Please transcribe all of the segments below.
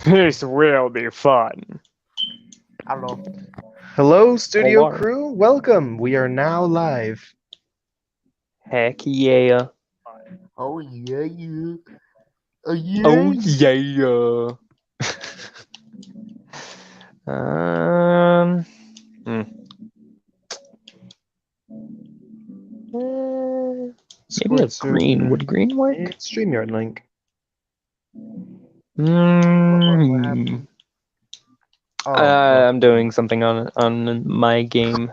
This will be fun. Hello. Hello, studio Hello. crew. Welcome. We are now live. Heck yeah. Oh yeah, you. Oh yeah. Oh yeah. um. hmm. Maybe a Discord green. server. Would green work? StreamYard link. What Mm, happened? Oh, I'm doing something on my game.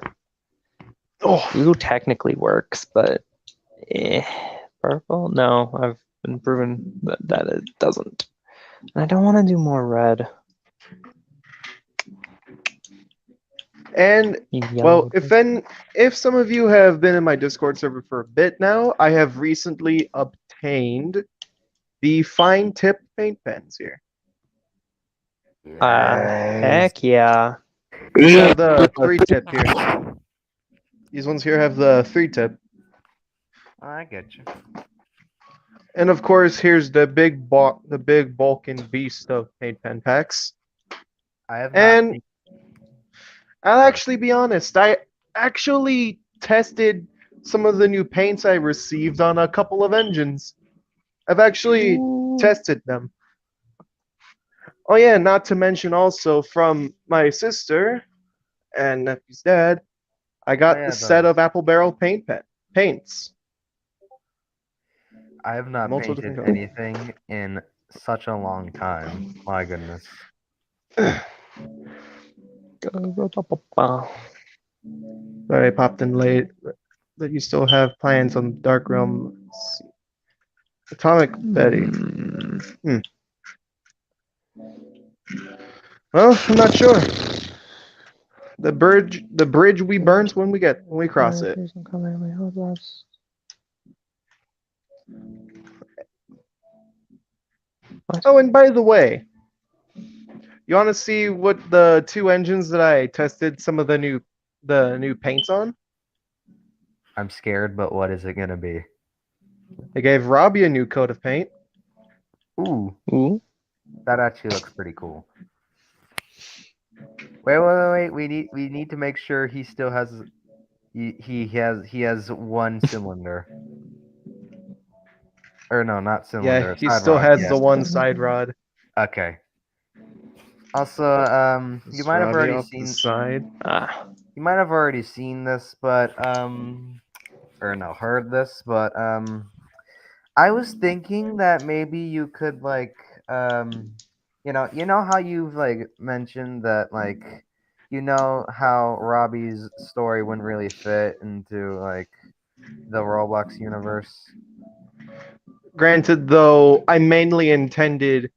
Oh, Blue technically works, but purple? No, I've been proven that it doesn't. I don't want to do more red. and Yellow well, would work. if some of you have been in my Discord server for a bit now, I have recently obtained the fine tip paint pens here. yes. Heck yeah. These have the 3-tip here. These ones here have the 3-tip. I get you. And of course, here's the big bulking beast of paint pen packs. I have not. And I'll actually be honest, I actually tested some of the new paints I received on a couple of engines. I've actually Ooh. tested them. Oh yeah, not to mention also from my sister and nephew's dad, I got yeah, the set of those. apple barrel paints. I have not Multiple painted different anything in such a long time. My goodness. colors. Sorry, I popped in late. That you still have plans on Dark Realm. Let's see. Atomic Betty. Well, I'm not sure. The bridge we burnt when we cross it. Oh, and by the way, you want to see what the two engines that I tested some of the new paints on? I'm scared, but what is it gonna be? I gave Robbie a new coat of paint. Ooh, Ooh. that actually looks pretty cool. Wait. We need to make sure he still has. He has one cylinder. Or no, not Yeah, cylinder. he Side still rod. has Yeah. the one side rod. Okay. Also, you This might have Robbie already off the seen. side. You might have already seen this, but or no, heard this, but I was thinking that maybe you could like you know how you've like mentioned that like you know how Robbie's story wouldn't really fit into like the Roblox universe. Granted, though, I mainly intended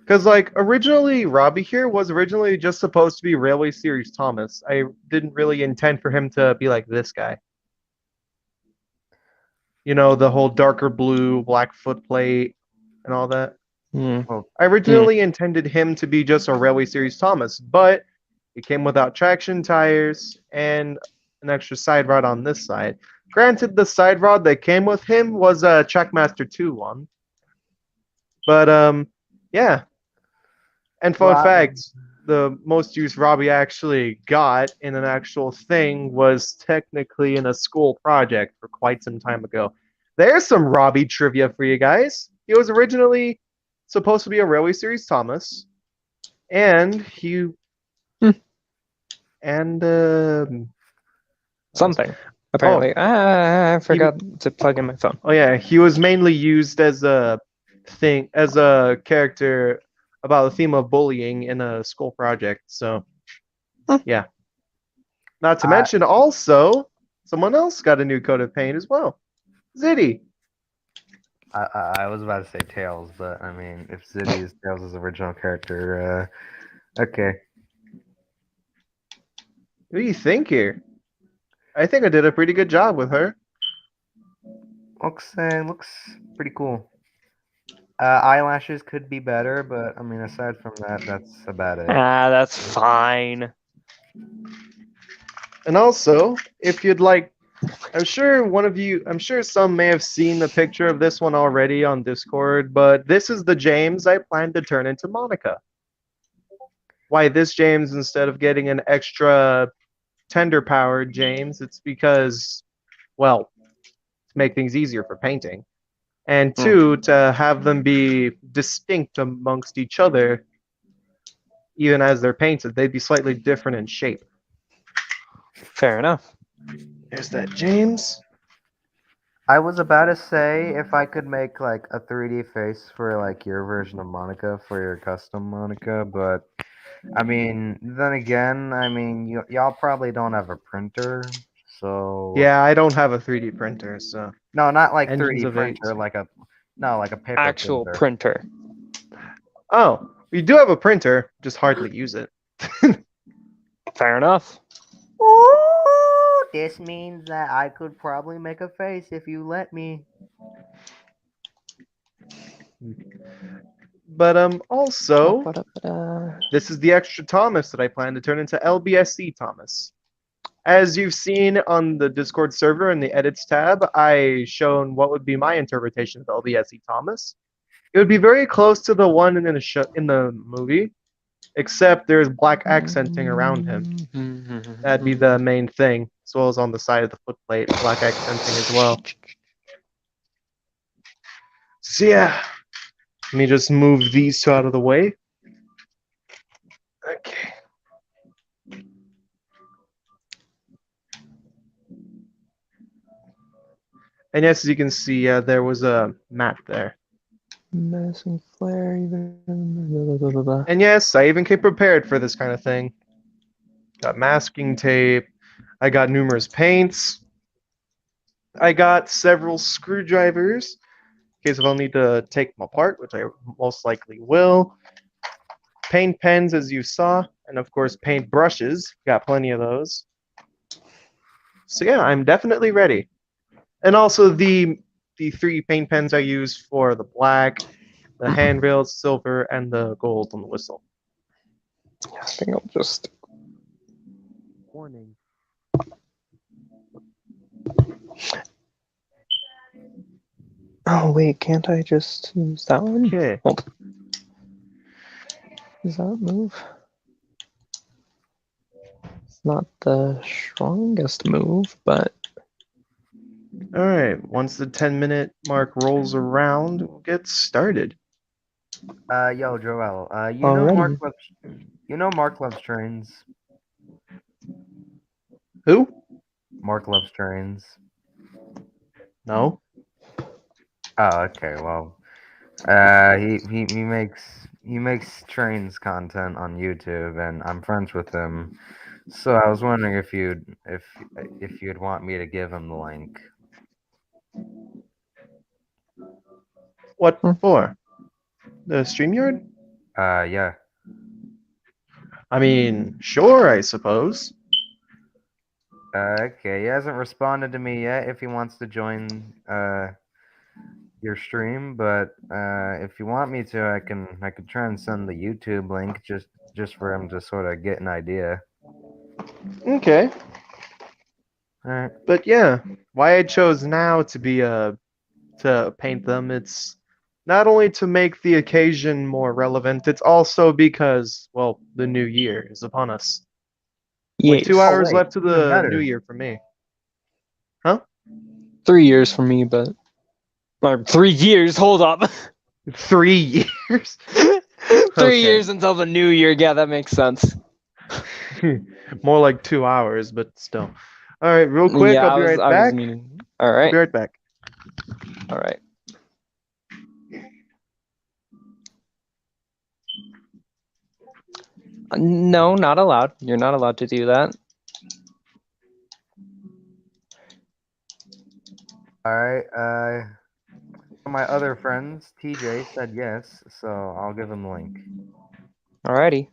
because like originally Robbie here was originally just supposed to be Railway Series Thomas. I didn't really intend for him to be like this guy. You know, the whole darker blue, black footplate, and all that. Hmm. Well, I originally intended him to be just a Railway Series Thomas, but it came without traction tires and an extra side rod on this side. Granted, the side rod that came with him was a Trackmaster 2 one. But yeah. And fun well, fact, the most use Robbie actually got in an actual thing was technically in a school project for quite some time ago. There's some Robbie trivia for you guys. He was originally supposed to be a Railway Series Thomas, and he Hmm. and Something. oh Apparently. I he forgot to plug in my phone. oh yeah, he was mainly used as a character about the theme of bullying in a school project. So Hmm. yeah. Not to I mention, also, someone else got a new coat of paint as well. Ziddy. I was about to say Tails, but I mean, if Ziddy is Tails' original character, okay. What do you think here? I think I did a pretty good job with her. Looks pretty cool. Eyelashes could be better, but I mean, aside from that, that's about it. That's fine. And also, if you'd like I'm sure some may have seen the picture of this one already on Discord, but this is the James I plan to turn into Monica. Why this James instead of getting an extra tender powered James? It's because, well, to make things easier for painting. And two, to have them be distinct amongst each other, even as they're painted. They'd be slightly different in shape. Fair enough. There's that James. I was about to say if I could make like a 3D face for like your version of Monica for your custom Monica, but I mean, then again, I mean, y'all probably don't have a printer, so Yeah, I don't have a 3D printer, so no, not like Engines 3D of Eight. printer, like a paper Actual printer. printer. oh, we do have a printer, just hardly use it. Fair enough. Ooh, this means that I could probably make a face if you let me. But also, Ba-da-ba-da. this is the extra Thomas that I plan to turn into LBSC Thomas. As you've seen on the Discord server in the edits tab, I shown what would be my interpretation of LBSC Thomas. It would be very close to the one in the movie, except there's black accenting around him. That'd be the main thing, as well as on the side of the footplate, black accenting as well. So yeah, let me just move these two out of the way. Okay. And yes, as you can see, there was a map there. Menacing flare, even. Blah, blah, blah. And yes, I even came prepared for this kind of thing. Got masking tape. I got numerous paints. I got several screwdrivers in case if I'll need to take them apart, which I most likely will. Paint pens, as you saw, and of course paint brushes. Got plenty of those. So yeah, I'm definitely ready. And also the 3 paint pens I use for the black, the handrails, silver, and the gold on the whistle. I think I'll just. Warning. Oh wait, can't I just use that one? Okay. Does that move? It's not the strongest move, but All right. Once the 10-minute mark rolls around, we'll get started. Yo, Joel, Alrighty. you know Mark loves trains. Who? Mark loves trains. No. Oh, okay. Well, he makes trains content on YouTube, and I'm friends with him. So I was wondering if you'd want me to give him the link. What for? The StreamYard? Yeah. I mean, sure, I suppose. Okay. He hasn't responded to me yet. If he wants to join your stream, but if you want me to, I could try and send the YouTube link just for him to sort of get an idea. Okay. All right. But yeah, why I chose now to be to paint them, it's not only to make the occasion more relevant, it's also because, well, the new year is upon us. Only yes. 2 hours wait, left to even the better. new year for me. 3 years for me, but or 3 years. Hold up. 3 years? 3 Okay. years until the new year. Yeah, that makes sense. More like 2 hours, but still. All right, real quick, Yeah, I'll be right I was back. meaning. All I'll right. be right back. All right. No, not allowed. You're not allowed to do that. All right. My other friends, TJ said yes, so I'll give him the link. Alrighty.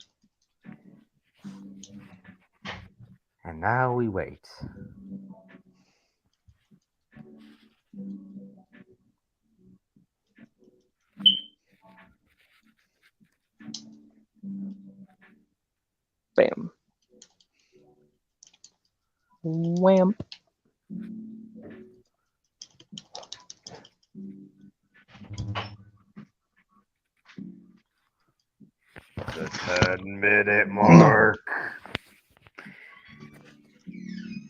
And now we wait. Bam. Wham. The 10-minute mark.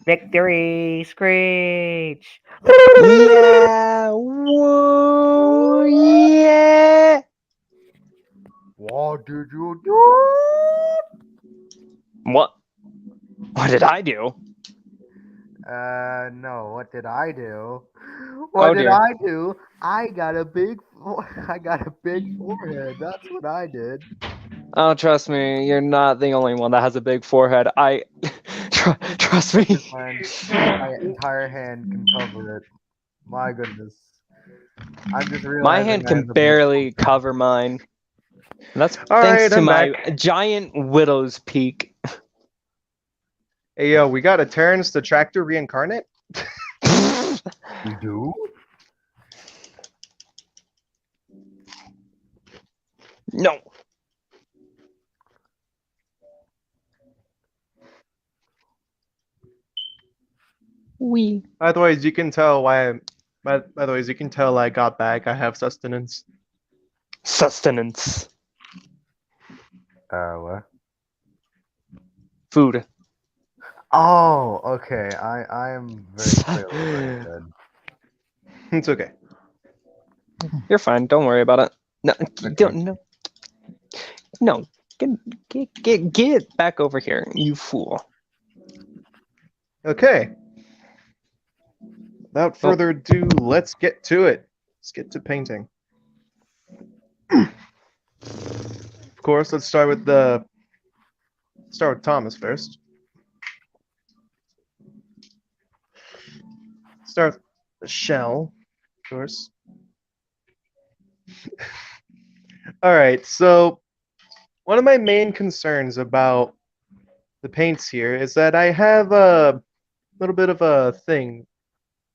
Victory screech. Yeah. Whoa. Yeah. What did you do? What? What did I do? No. What did I do? Oh, What did dear. I do? I got a big forehead. That's what I did. Oh, trust me, you're not the only one that has a big forehead. Trust me. My entire hand can cover it. My goodness. I'm just My realizing hand I can have a big barely forehead. cover mine. And that's All thanks right, to I'm my back. giant widow's peak. Hey, yo, we got a Terrence the Tractor reincarnate. We do? No. We By the way, as you can tell why. By the way, as you can tell, I got back. I have sustenance. sustenance. What? Food. Oh, okay. I am very clearly very good. It's okay. You're fine. Don't worry about it. No, Okay. don't no. No. Get back over here, you fool. Okay. Without further ado, let's get to it. Let's get to painting. Of course, let's start with Thomas first. Start with the shell, of course. All right, so one of my main concerns about the paints here is that I have a little bit of a thing.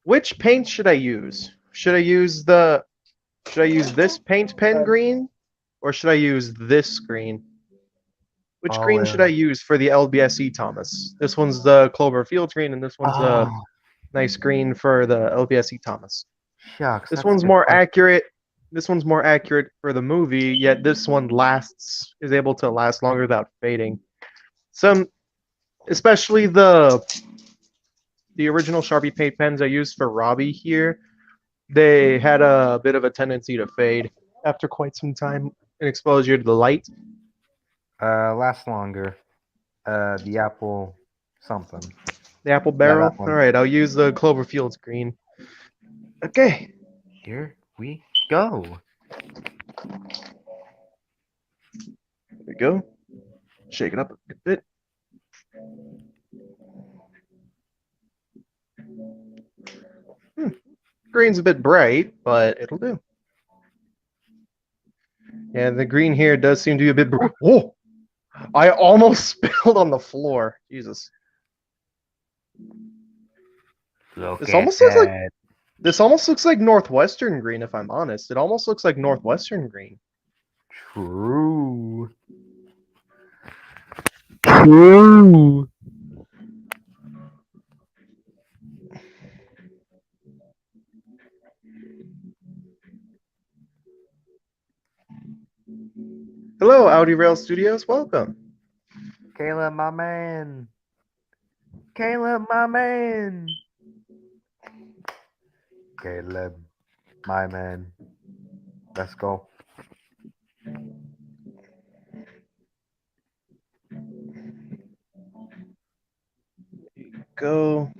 Which paint should I use? Should I use this paint pen green, or should I use this green? Which Oh, green should I use for the LBSE, Thomas? This one's the Cloverfield green, and this one's a Oh, nice green for the LBSE, Thomas. shucks. This that's a one's good more question. accurate. This one's more accurate for the movie, yet this one is able to last longer without fading. Especially the original Sharpie paint pens I used for Robbie here, they had a bit of a tendency to fade after quite some time in exposure to the light. Last longer. The apple something. The apple Yeah, barrel. that one. All right, I'll use the Cloverfield's green. Okay. Here we go. There we go. Shake it up a good bit. Green's a bit bright, but it'll do. Yeah, the green here does seem to be a bit bright. Oh! I almost spilled on the floor. Jesus. Look This at almost looks like that. this almost looks like Northwestern green, if I'm honest. It almost looks like Northwestern green. True. True. Hello, Audi Rail Studios. Welcome. Caleb, my man. Caleb, my man. Caleb, my man. Let's go. Go.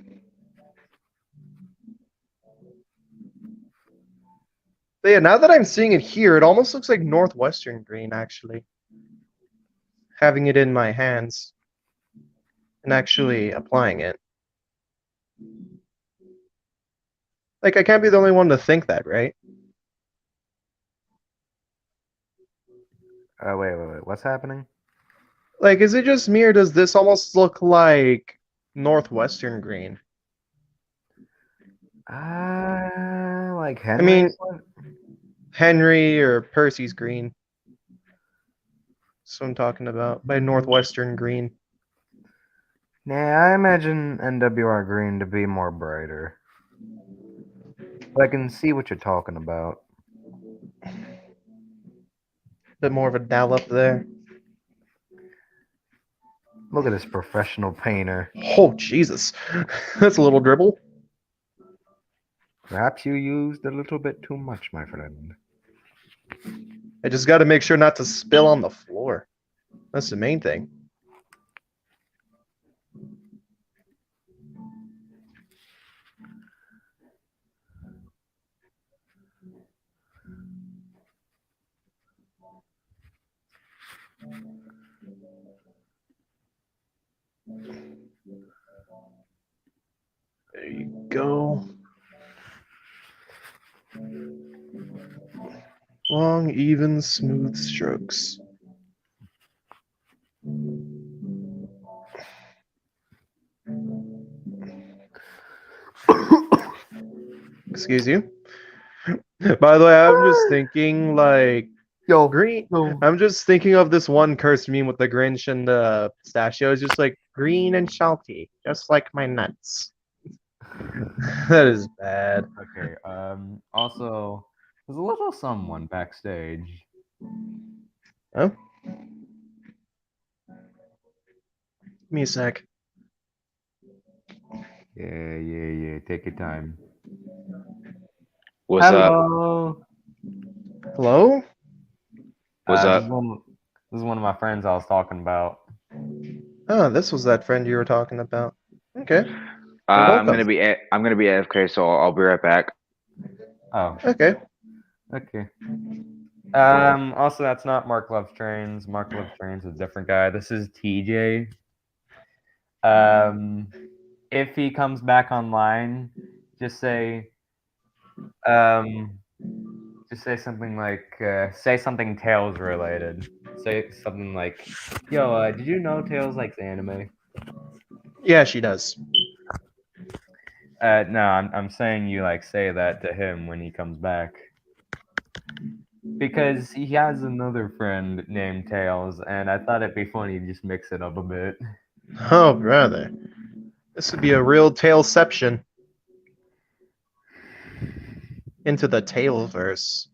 But yeah, now that I'm seeing it here, it almost looks like Northwestern green, actually. Having it in my hands and actually applying it. Like, I can't be the only one to think that, right? Wait. What's happening? Like, is it just me, or does this almost look like Northwestern green? Like I Henry. mean, Henry or Percy's green. That's what I'm talking about, by Northwestern green. Nah, I imagine NWR green to be more brighter. But I can see what you're talking about. Bit more of a dollop there. Look at this professional painter. Oh, Jesus. That's a little dribble. Perhaps you used a little bit too much, my friend. I just got to make sure not to spill on the floor. That's the main thing. There you go. Long, even, smooth strokes. Excuse you. By the way, I'm just thinking like Yo, green. yo. I'm just thinking of this one cursed meme with the Grinch and the pistachio. It's just like green and salty, just like my nuts. That is bad. Okay. Also, there's a little someone backstage. Oh, give me a sec. Yeah. Take your time. What's up? Hello. Hello? What's This up? is one of my friends I was talking about. Oh, this was that friend you were talking about. Okay. I'm welcome. I'm gonna be AFK, so I'll be right back. Oh, Okay. okay. Also, that's not Mark Loves Trains. Mark Loves Trains is a different guy. This is TJ. If he comes back online, just say, something like, say something Tails related. Say something like, "Yo, did you know Tails likes anime?" Yeah, she does. No, I'm saying you like say that to him when he comes back. Because he has another friend named Tails, and I thought it'd be funny to just mix it up a bit. Oh, brother. This would be a real Tailception into the Tailverse.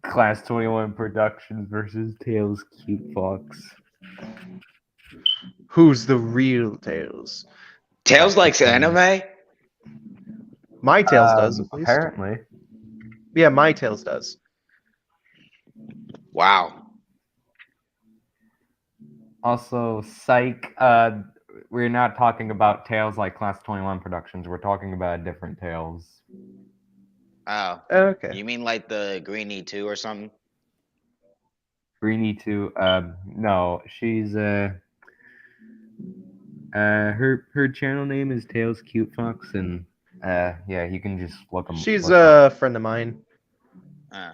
Class 21 Productions versus Tails Cute Fox. Who's the real Tails? Tails likes anime? My Tails does, at least. Apparently. Yeah, my Tails does. Wow. Also, Psych, we're not talking about Tails like Class 21 Productions. We're talking about different Tails. Oh. Okay. You mean like the Greenie 2 or something? Greenie 2, no, she's, her channel name is Tails Cute Fox, and, yeah, you can just look them She's look up. a friend of mine. Uh,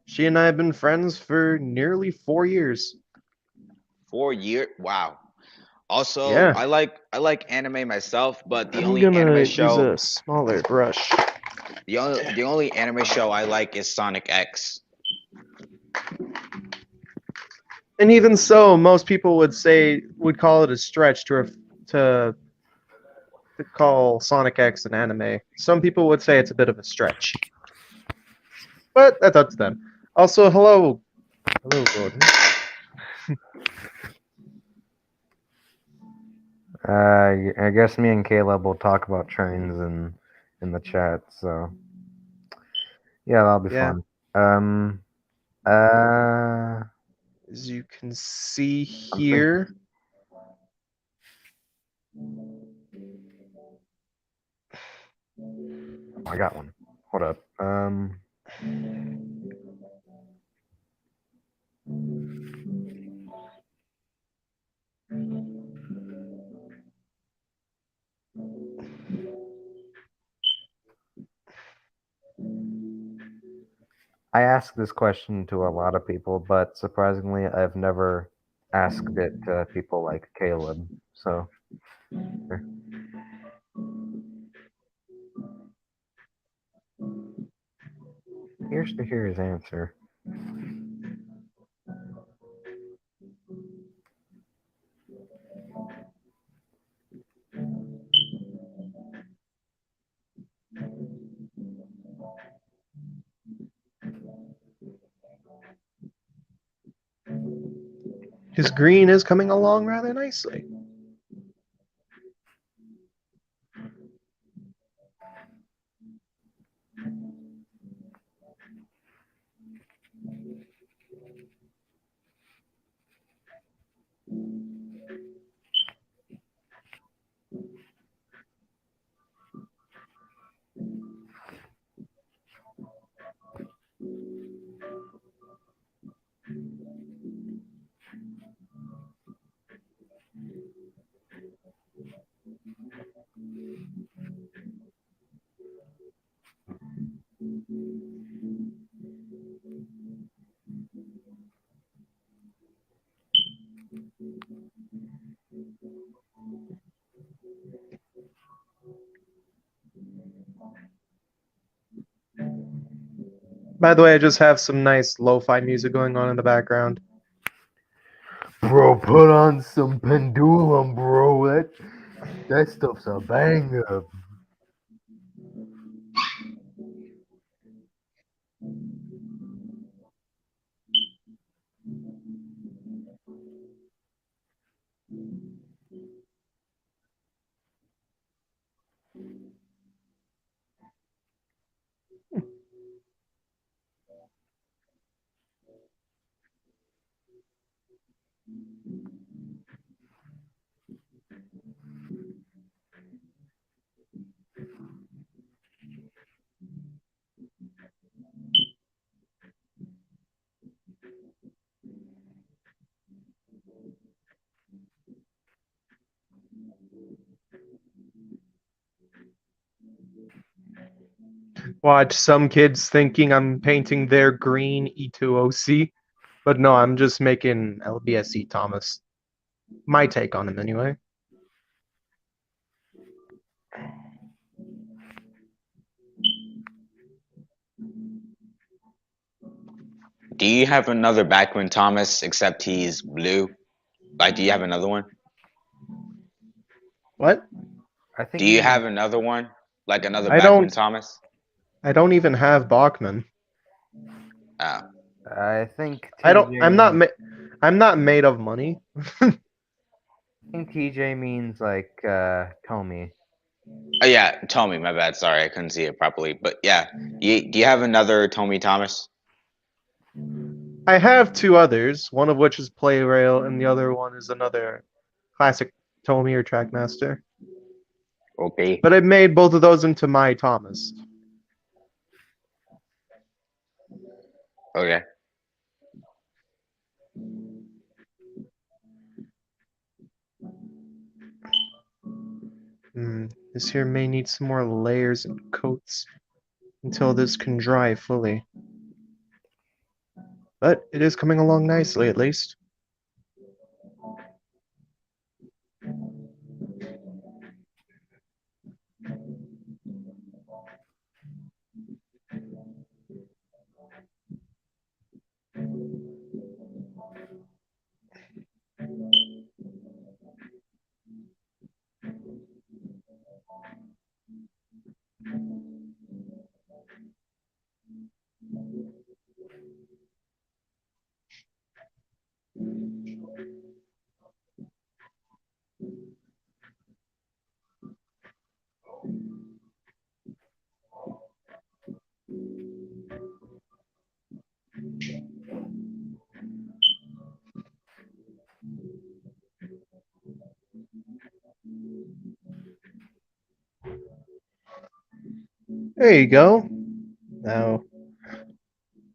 She and I have been friends for nearly 4 years. 4 years? Wow. Also, Yeah. I like anime myself, but the I'm only gonna anime use show a smaller brush. the only anime show I like is Sonic X. And even so, most people would call it a stretch to call Sonic X an anime. Some people would say it's a bit of a stretch. But that's up to them. Also, hello. Hello, Gordon. I guess me and Caleb will talk about trains in the chat, so yeah, that'll be Yeah. fun. Uh, As you can see here. I got one. Hold up. I ask this question to a lot of people, but surprisingly, I've never asked it to people like Caleb. So, here. Here's to hear his answer. His green is coming along rather nicely. By the way, I just have some nice lo-fi music going on in the background. Bro, put on some Pendulum, bro. That stuff's a banger. Watch some kids thinking I'm painting their green E2OC, but no, I'm just making LBSE Thomas. My take on him, anyway. Do you have another Backman Thomas except he's blue? Like, do you have another one? What? I think Do you have another one? Like another I Backman don't- Thomas? I don't even have Bachman. Oh. I think I don't. TJ I'm not made of money. I think TJ means like Tommy. Oh yeah, Tommy, my bad. Sorry, I couldn't see it properly. But yeah, do you have another Tommy Thomas? I have two others, one of which is Playrail, and the other one is another classic Tomy or Trackmaster. Okay. But I made both of those into my Thomas. Okay. This here may need some more layers and coats until this can dry fully. But it is coming along nicely, at least. There you go. Now,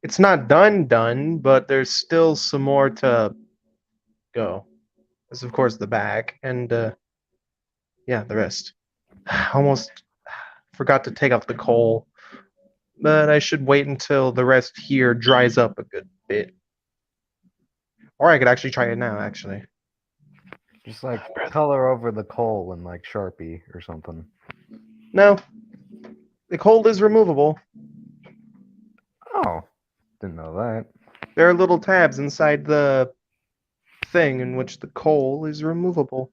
it's not done, but there's still some more to go. There's of course the back and yeah, the rest. Almost forgot to take off the coal, but I should wait until the rest here dries up a good bit. Or I could actually try it now, actually. Just like color over the coal in like Sharpie or something. No, the coal is removable. Oh, didn't know that. There are little tabs inside the thing in which the coal is removable.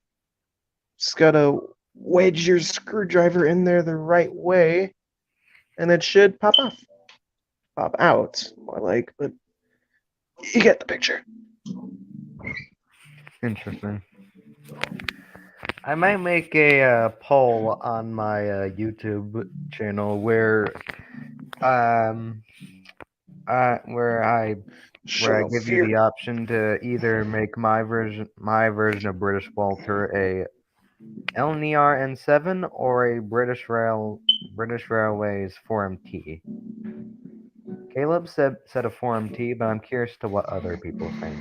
Just gotta wedge your screwdriver in there the right way, and it should pop off. Pop out, more like, but you get the picture. Interesting. I might make a poll on my YouTube channel where where I Show give you fear. the option to either make my version of British Walter a LNR N7 or a British Railways 4MT. Caleb said a 4MT, but I'm curious to what other people think.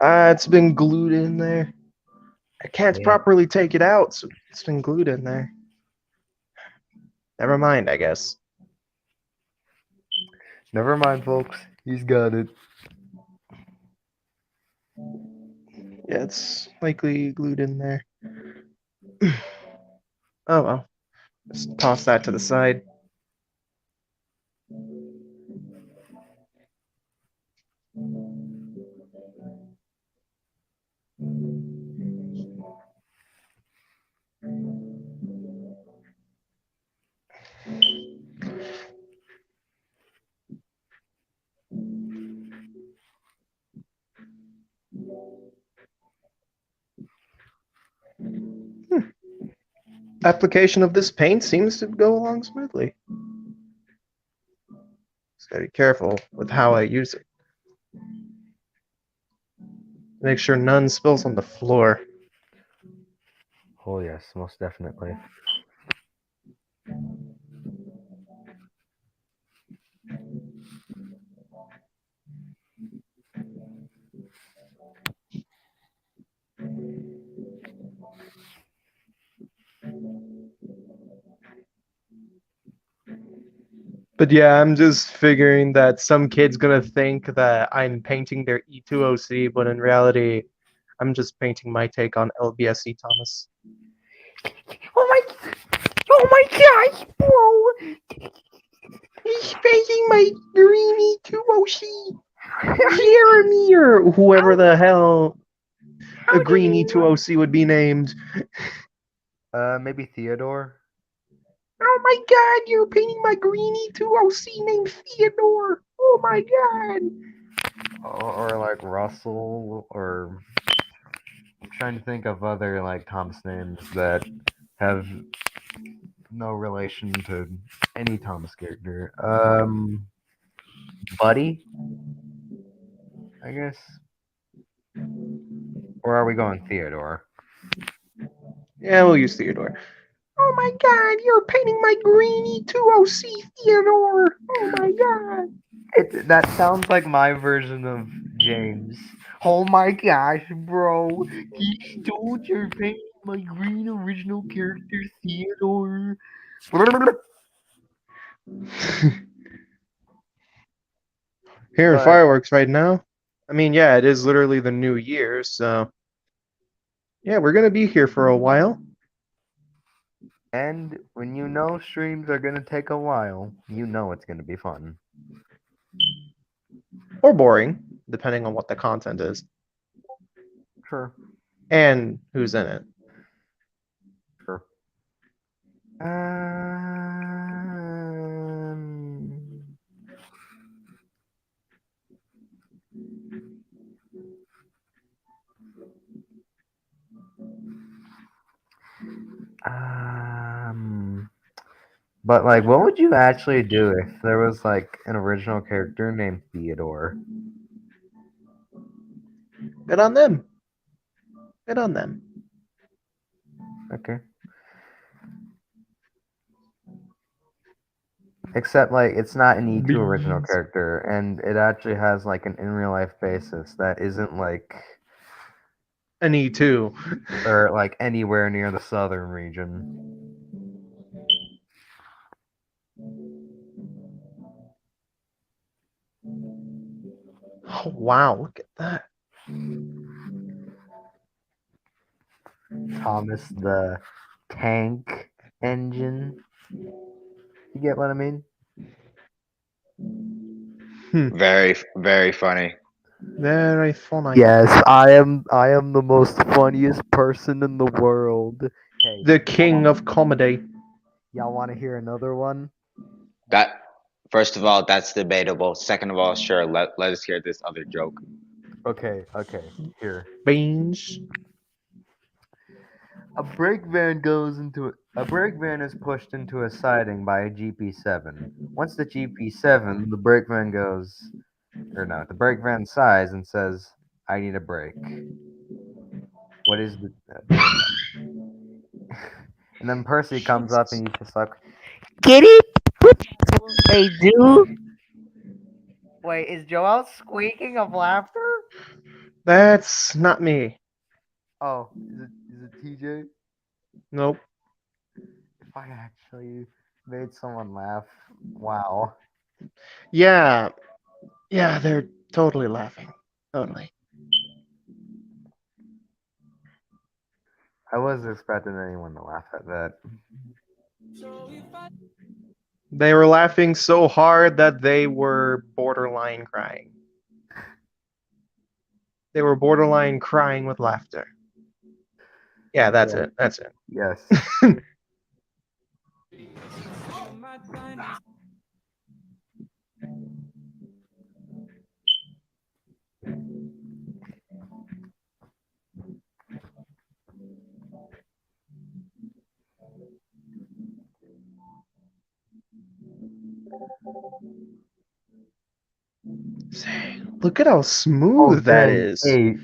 It's been glued in there. I can't Yeah. properly take it out, so it's been glued in there. Never mind, I guess. Never mind, folks. He's got it. Yeah, it's likely glued in there. Oh well. Just toss that to the side. Application of this paint seems to go along smoothly. Just gotta be careful with how I use it. Make sure none spills on the floor. Oh yes, most definitely. But yeah, I'm just figuring that some kid's gonna think that I'm painting their E2OC, but in reality, I'm just painting my take on LBSC Thomas. Oh my gosh, bro! He's painting my green E2OC! Jeremy, or whoever the hell the green E2OC would be named. Maybe Theodore. Oh my god, you're painting my green E2OC named Theodore! Oh my god! Or like Russell, or I'm trying to think of other like Thomas names that have no relation to any Thomas character. Buddy, I guess. Or are we going Theodore? Yeah, we'll use Theodore. Oh my god, you're painting my green E2OC Theodore! Oh my god! That sounds like my version of James. Oh my gosh, bro! He stole your paint, my green original character Theodore. Hearing But- fireworks right now. I mean, yeah, it is literally the new year, so yeah, we're gonna be here for a while. And when you know streams are gonna take a while, you know it's gonna be fun. Or boring, depending on what the content is. Sure. And who's in it. Sure. But like, what would you actually do if there was like an original character named Theodore? Good on them. Good on them. Okay. Except like it's not an E2 original Beans. character, and it actually has like an in real life basis that isn't like An E2. or like anywhere near the southern region. Oh wow, look at that. Thomas the Tank Engine. You get what I mean? Very, very funny. Very funny. Yes, I am the most funniest person in the world. Hey, The king of comedy. Y'all want to hear another one? That first of all, that's debatable. Second of all, sure, let us hear this other joke. Okay, here. Beans. A brake van is pushed into a siding by a GP7. Once the GP7, the brake van goes, or no, the brake van sighs and says, "I need a brake." What is the? And then Percy comes up and he's just like, "Get it? They do." Wait, is Joel squeaking of laughter? That's not me. Oh, is it TJ? Nope. If I actually made someone laugh, wow. Yeah. Yeah, they're totally laughing. Totally. I wasn't expecting anyone to laugh at that. They were laughing so hard that they were borderline crying. They were borderline crying with laughter. Yeah, that's Yeah. it. That's it. Yes. Look at how smooth that dang, is. hey.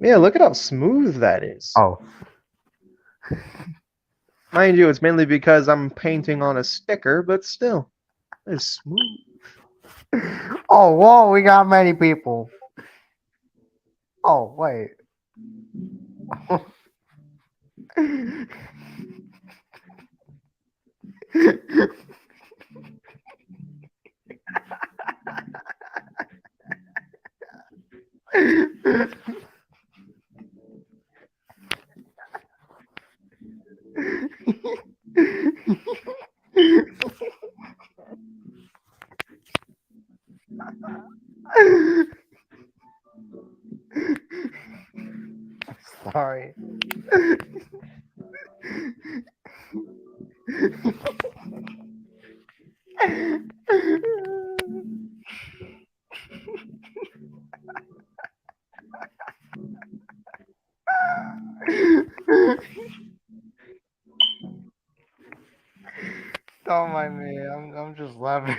Yeah, look at how smooth that is. Oh. Mind you, it's mainly because I'm painting on a sticker, but still, it's smooth. Oh, whoa, we got many people. Oh, wait. Sorry. Don't mind me. I'm just laughing.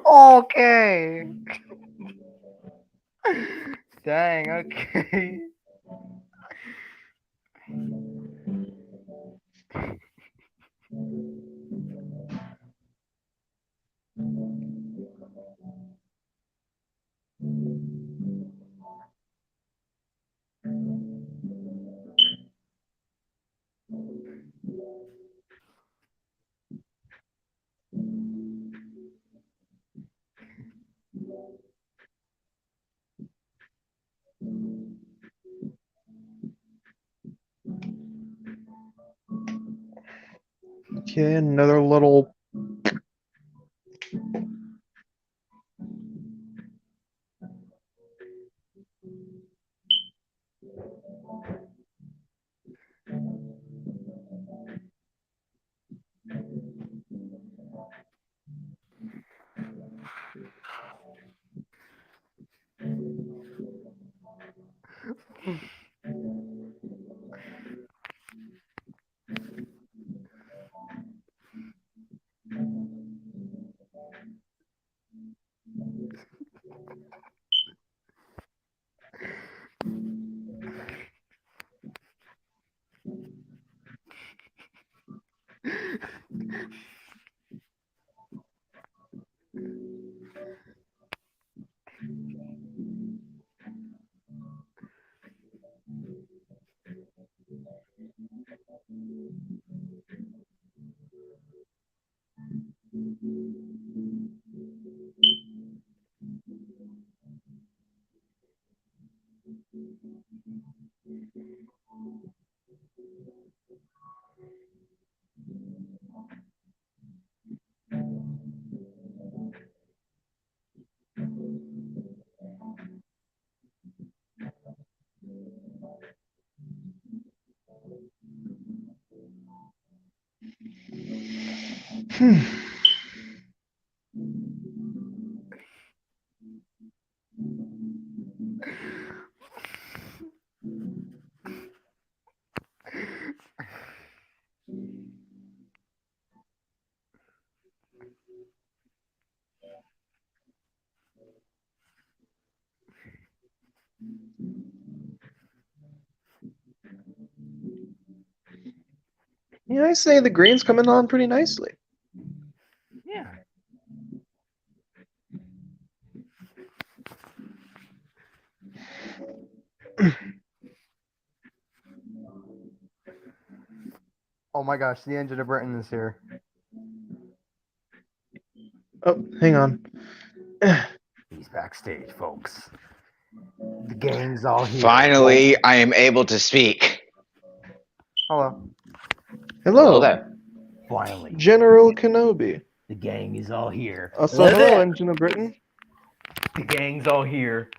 Okay. Dang. Okay. Okay, another little. Hmm. Yeah, I say the green's coming on pretty nicely. Yeah. Oh my gosh, the engine of Britain is here. Oh, hang on. He's backstage, folks. The gang's all here. Finally, I am able to speak. Hello. Hello Hello, there. Finally, General Kenobi. the gang is all here. So hello, Engine of Britain. The gang's all here.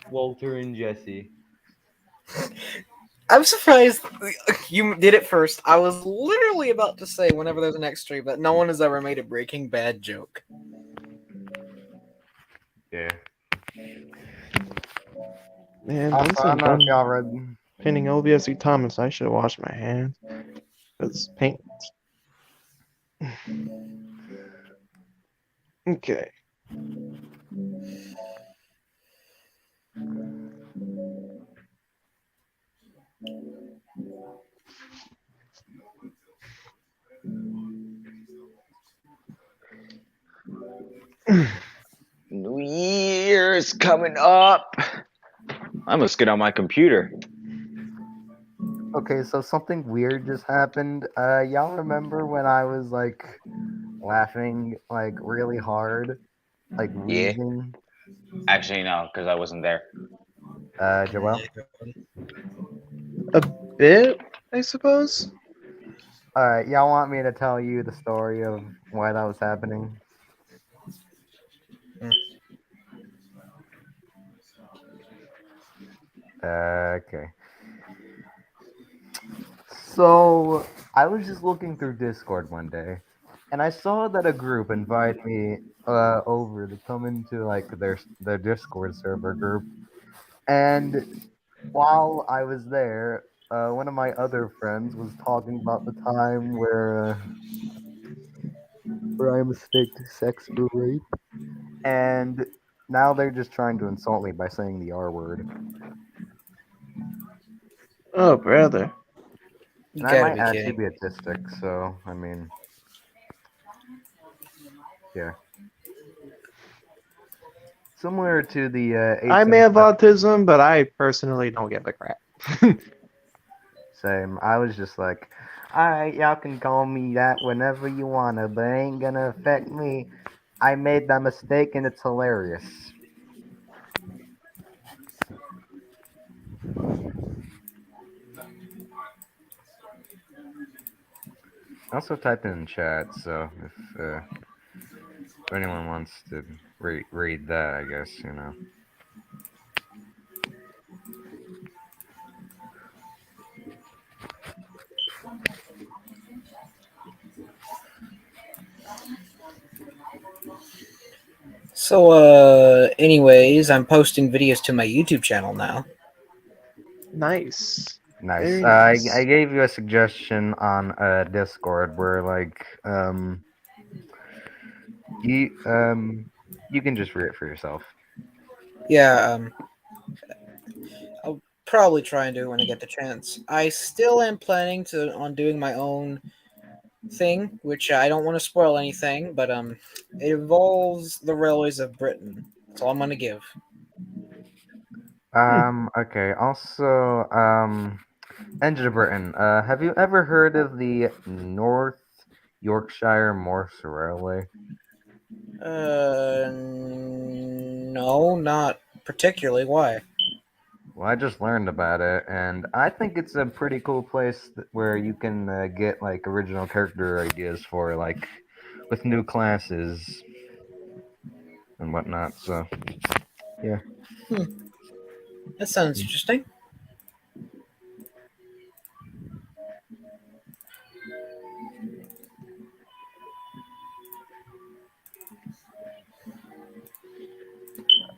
Walter and Jesse. I'm surprised you did it first. I was literally about to say whenever there's an extra, but no one has ever made a Breaking Bad joke. Yeah. Man, Also, once I I'm don't know if done y'all read. painting OVSE Thomas, I should have washed my hands. Because paint. Okay. New Year's coming up. I must get on my computer. Okay, so something weird just happened. Y'all remember when I was like laughing like really hard, like Yeah. wheezing? Actually, no, because I wasn't there. Joel. A bit, I suppose. All right, y'all want me to tell you the story of why that was happening? Okay. So I was just looking through Discord one day, and I saw that a group invited me over to come into like their Discord server group. And while I was there, one of my other friends was talking about the time where I mistaked sex for rape, and now they're just trying to insult me by saying the R word. Oh, brother. You And I gotta might be actually kidding. be autistic, so I mean, yeah. Similar to the I may have 875 autism, but I personally don't give a crap. same. I was just like, alright, y'all can call me that whenever you wanna, but it ain't gonna affect me. I made that mistake and it's hilarious. I also typed it in chat, so if anyone wants to read that, I guess, you know. So, anyways, I'm posting videos to my YouTube channel now. Nice. Nice. Very I nice. gave you a suggestion on Discord where like you can just read it for yourself. Yeah, I'll probably try and do it when I get the chance. I still am planning on doing my own thing, which I don't want to spoil anything, but it involves the railways of Britain. That's all I'm gonna give. Okay. Also, Engine of Britain. Have you ever heard of the North Yorkshire Morse Railway? No, not particularly. Why? Well, I just learned about it, and I think it's a pretty cool place where you can get like original character ideas for like with new classes and whatnot. So, yeah. That sounds interesting.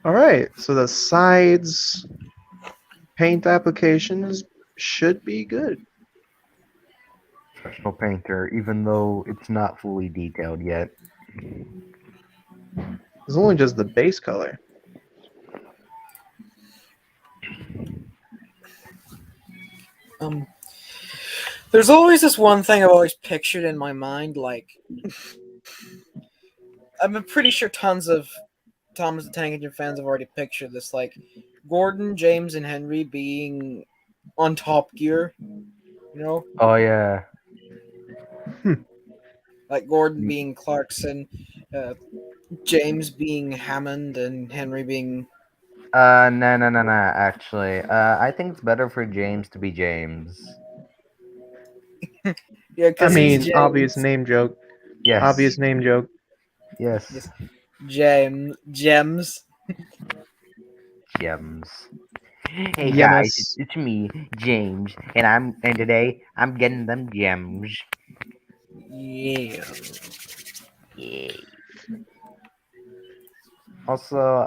All right, so the sides paint applications should be good. Professional painter, even though it's not fully detailed yet. It's only just the base color. There's always this one thing I've always pictured in my mind, like I'm pretty sure tons of Thomas the Tank Engine fans have already pictured this, like Gordon, James, and Henry being on Top Gear, you know, Oh yeah. like Gordon being Clarkson, James being Hammond, and Henry being. No. Actually, I think it's better for James to be James. Yeah, I because mean, he's obvious James. name joke. Yes. Obvious name joke. Yes. Yes. Gems. Gems. Hey Yeah, guys, miss. it's me, James, and today I'm getting them gems. Yeah. Yeah. Also,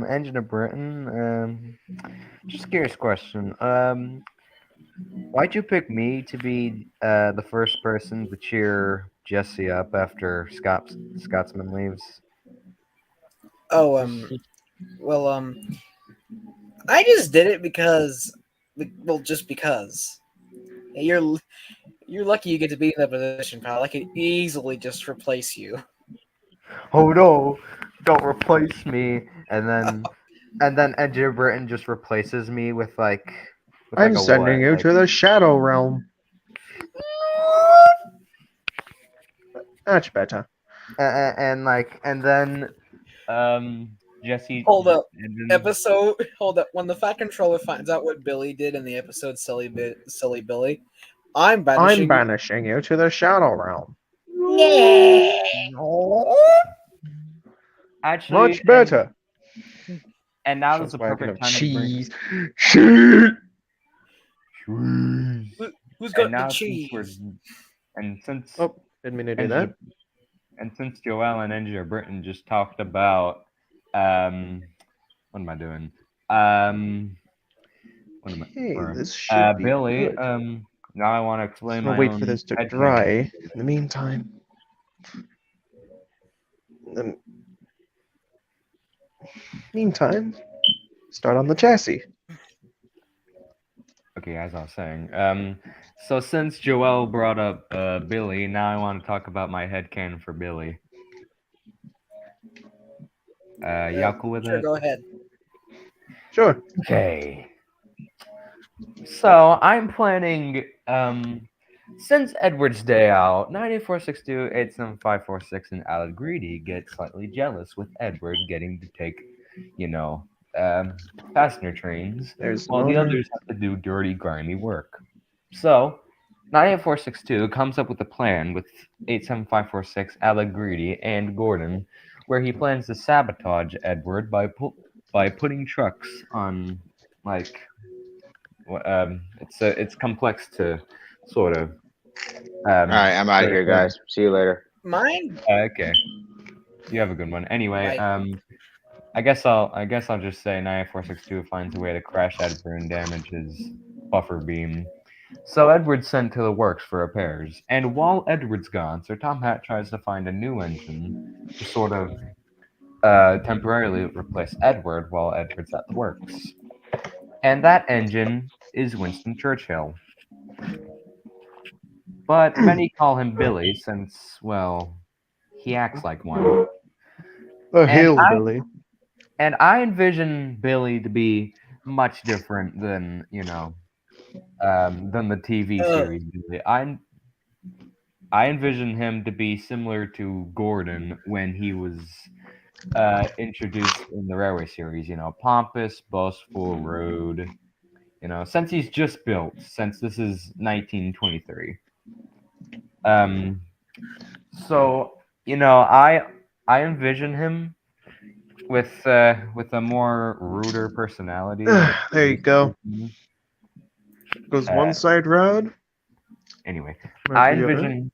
Engine of Britain. Just curious question. Why'd you pick me to be the first person to cheer Jesse up after Scotsman leaves? Oh, well, I just did it because, well, just because. You're lucky you get to be in that position, pal. I could easily just replace you. Oh no! Don't replace me! And then Engine of Britain just replaces me with like I'm a sending what? you Like, to the Shadow Realm. Much better. and then Jesse. Hold up. and then- Hold up. When the Fat Controller finds out what Billy did in the episode Silly Billy, I'm I'm banishing. banishing you to the Shadow Realm. Actually, Much better. And now is Shots the wagon perfect of time to bring. cheese. Shit. Who's got And now the since we're cheese? and since Oh, didn't mean to do Engine that. and since Joel and Engine of Britain just talked about what am I doing? What am I? Hey, or, this should be Billy. good. Now I want to Just explain gonna my wait own for this to headcanon. dry. In the meantime, start on the chassis. Okay, as I was saying, so since Joel brought up Billy, now I want to talk about my headcanon for Billy. Y'all cool with Sure, it? go ahead. Sure. Okay. So I'm planning, since Edward's Day Out, 9462, 87546, and Alec Greedy get slightly jealous with Edward getting to take, passenger trains, There's the while the motor. others have to do dirty, grimy work. So 98462 comes up with a plan with 87546, Alec Greedy, and Gordon, where he plans to sabotage Edward by putting trucks on, like, it's complex to sort of. All right, I'm out of here, explain. guys. See you later. Mine? Okay, you have a good one. Anyway, Bye. I guess I'll just say 98462 finds a way to crash Edward and damage his buffer beam. So Edward's sent to the works for repairs, and while Edward's gone, Sir Tom Hat tries to find a new engine to sort of temporarily replace Edward while Edward's at the works. And that engine is Winston Churchill. But many call him Billy since, well, he acts like one. The And hillbilly. And I envision Billy to be much different than, than the TV series Billy. I envision him to be similar to Gordon when he was introduced in the Railway series, pompous, boastful, rude, since he's just built, since this is 1923. So, I envision him with a more ruder personality. There you go. Goes one side road. Anyway, Right I for the other.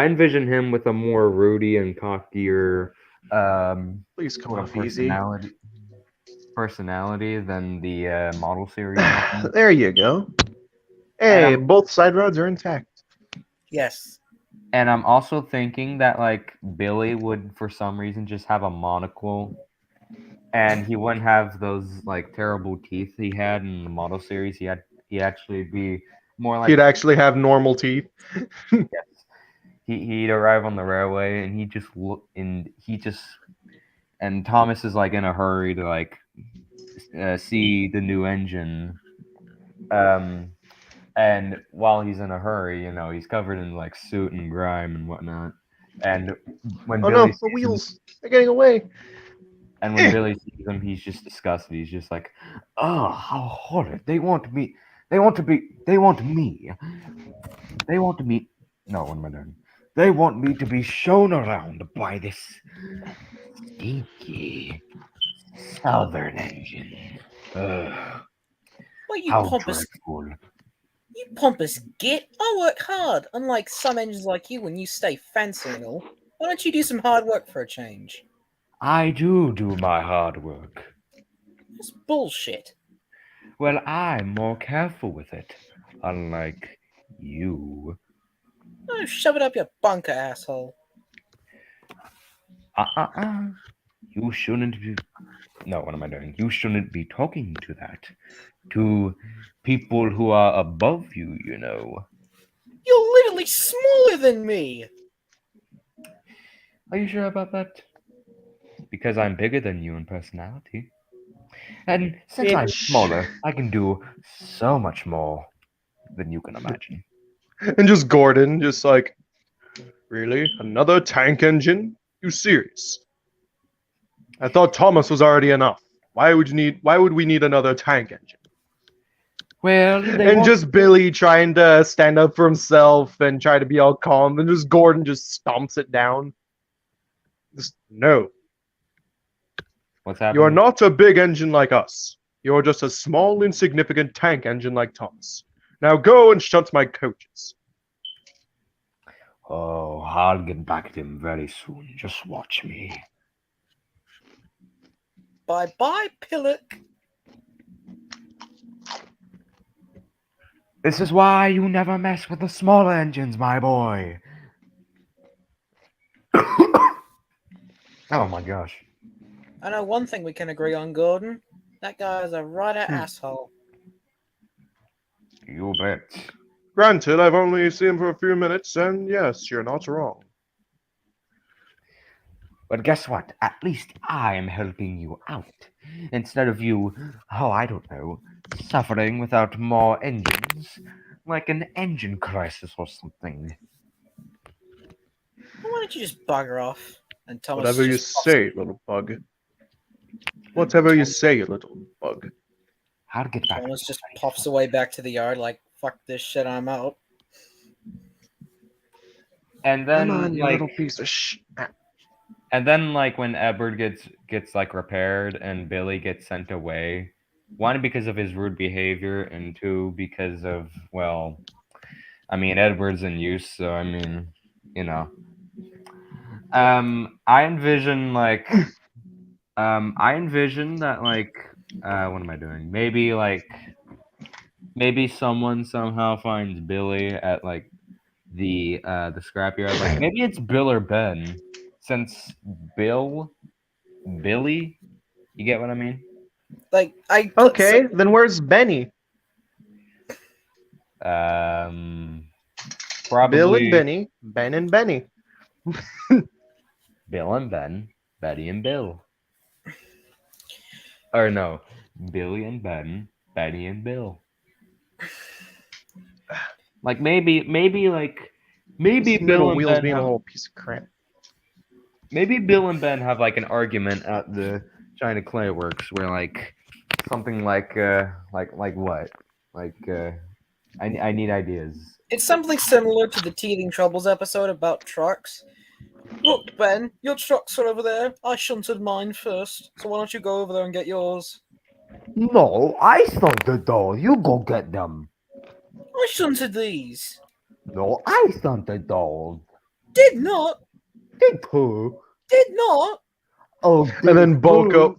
envision him with a more Rudy and cockier Please come sort of off easy. personality. personality than the model series. There you go. Hey, both side rods are intact. Yes. And I'm also thinking that like Billy would for some reason just have a monocle, and he wouldn't have those like terrible teeth he had in the model series. He'd actually be more like He'd actually have normal teeth. yes. He'd arrive on the railway and and Thomas is like in a hurry to like see the new engine. And while he's in a hurry, he's covered in like soot and grime and whatnot. And when Oh Billy no, the wheels! They're getting away! And when Billy sees him, he's just disgusted. He's just like, "Oh, how horrid! They want me. They want to be. They want me. They want to be. No, what am I doing? They want me to be shown around by this stinky southern engine. Ugh, Well, you how pompous, dreadful! you pompous git. I work hard, unlike some engines like you when you stay fancy and all. Why don't you do some hard work for a change? I do my hard work. That's bullshit. Well, I'm more careful with it, unlike you. Oh, shove it up your bunker, asshole. You shouldn't be. No, what am I doing? You shouldn't be talking to that. To people who are above you, You're literally smaller than me. Are you sure about that? Because I'm bigger than you in personality. And since I'm smaller, I can do so much more than you can imagine. And just Gordon, just like, really? Another tank engine? You serious? I thought Thomas was already enough. Why would we need another tank engine? Well, And just Billy trying to stand up for himself and try to be all calm, and just Gordon just stomps it down. Just, no. What's happening? You are not a big engine like us. You are just a small, insignificant tank engine like Thomas. Now go and shut my coaches. Oh, I'll get back at him very soon. Just watch me. Bye-bye, Pillock. This is why you never mess with the smaller engines, my boy. Oh my gosh. I know one thing we can agree on, Gordon. That guy is a right asshole. You bet. Granted, I've only seen him for a few minutes, and yes, you're not wrong. But guess what? At least I am helping you out. Instead of you, I don't know, suffering without more engines. Like an engine crisis or something. Why don't you just bugger off? And Thomas Whatever you just say, little bug. Whatever you say, little bug. How to get back? Thomas just pops away back to the yard like, fuck this shit, I'm out. And then, Come on, you like, little piece of and then, like, when Edward gets like repaired and Billy gets sent away, one because of his rude behavior, and two because of Edward's in use, so I envision that what am I doing? Maybe someone somehow finds Billy at like the scrapyard. Like maybe it's Bill or Ben, since Billy. You get what I mean? Like Okay, then where's Benny? Probably Bill and Benny. Ben and Benny. Bill and Ben, Betty and Bill. Or no, Billy and Ben, Betty and Bill. Like maybe Bill and Wheels Ben being a have, little piece of crap. maybe Bill and Ben have like an argument at the China Clay Works where like something like what? I need ideas. it's something similar to the Teething Troubles episode about trucks. Look, Ben, your trucks are over there. I shunted mine first, so why don't you go over there and get yours? No, I stunted those. You go get them. I shunted these. No, I stunted those. Did not. Did who? Did not. Oh, And then Bulko.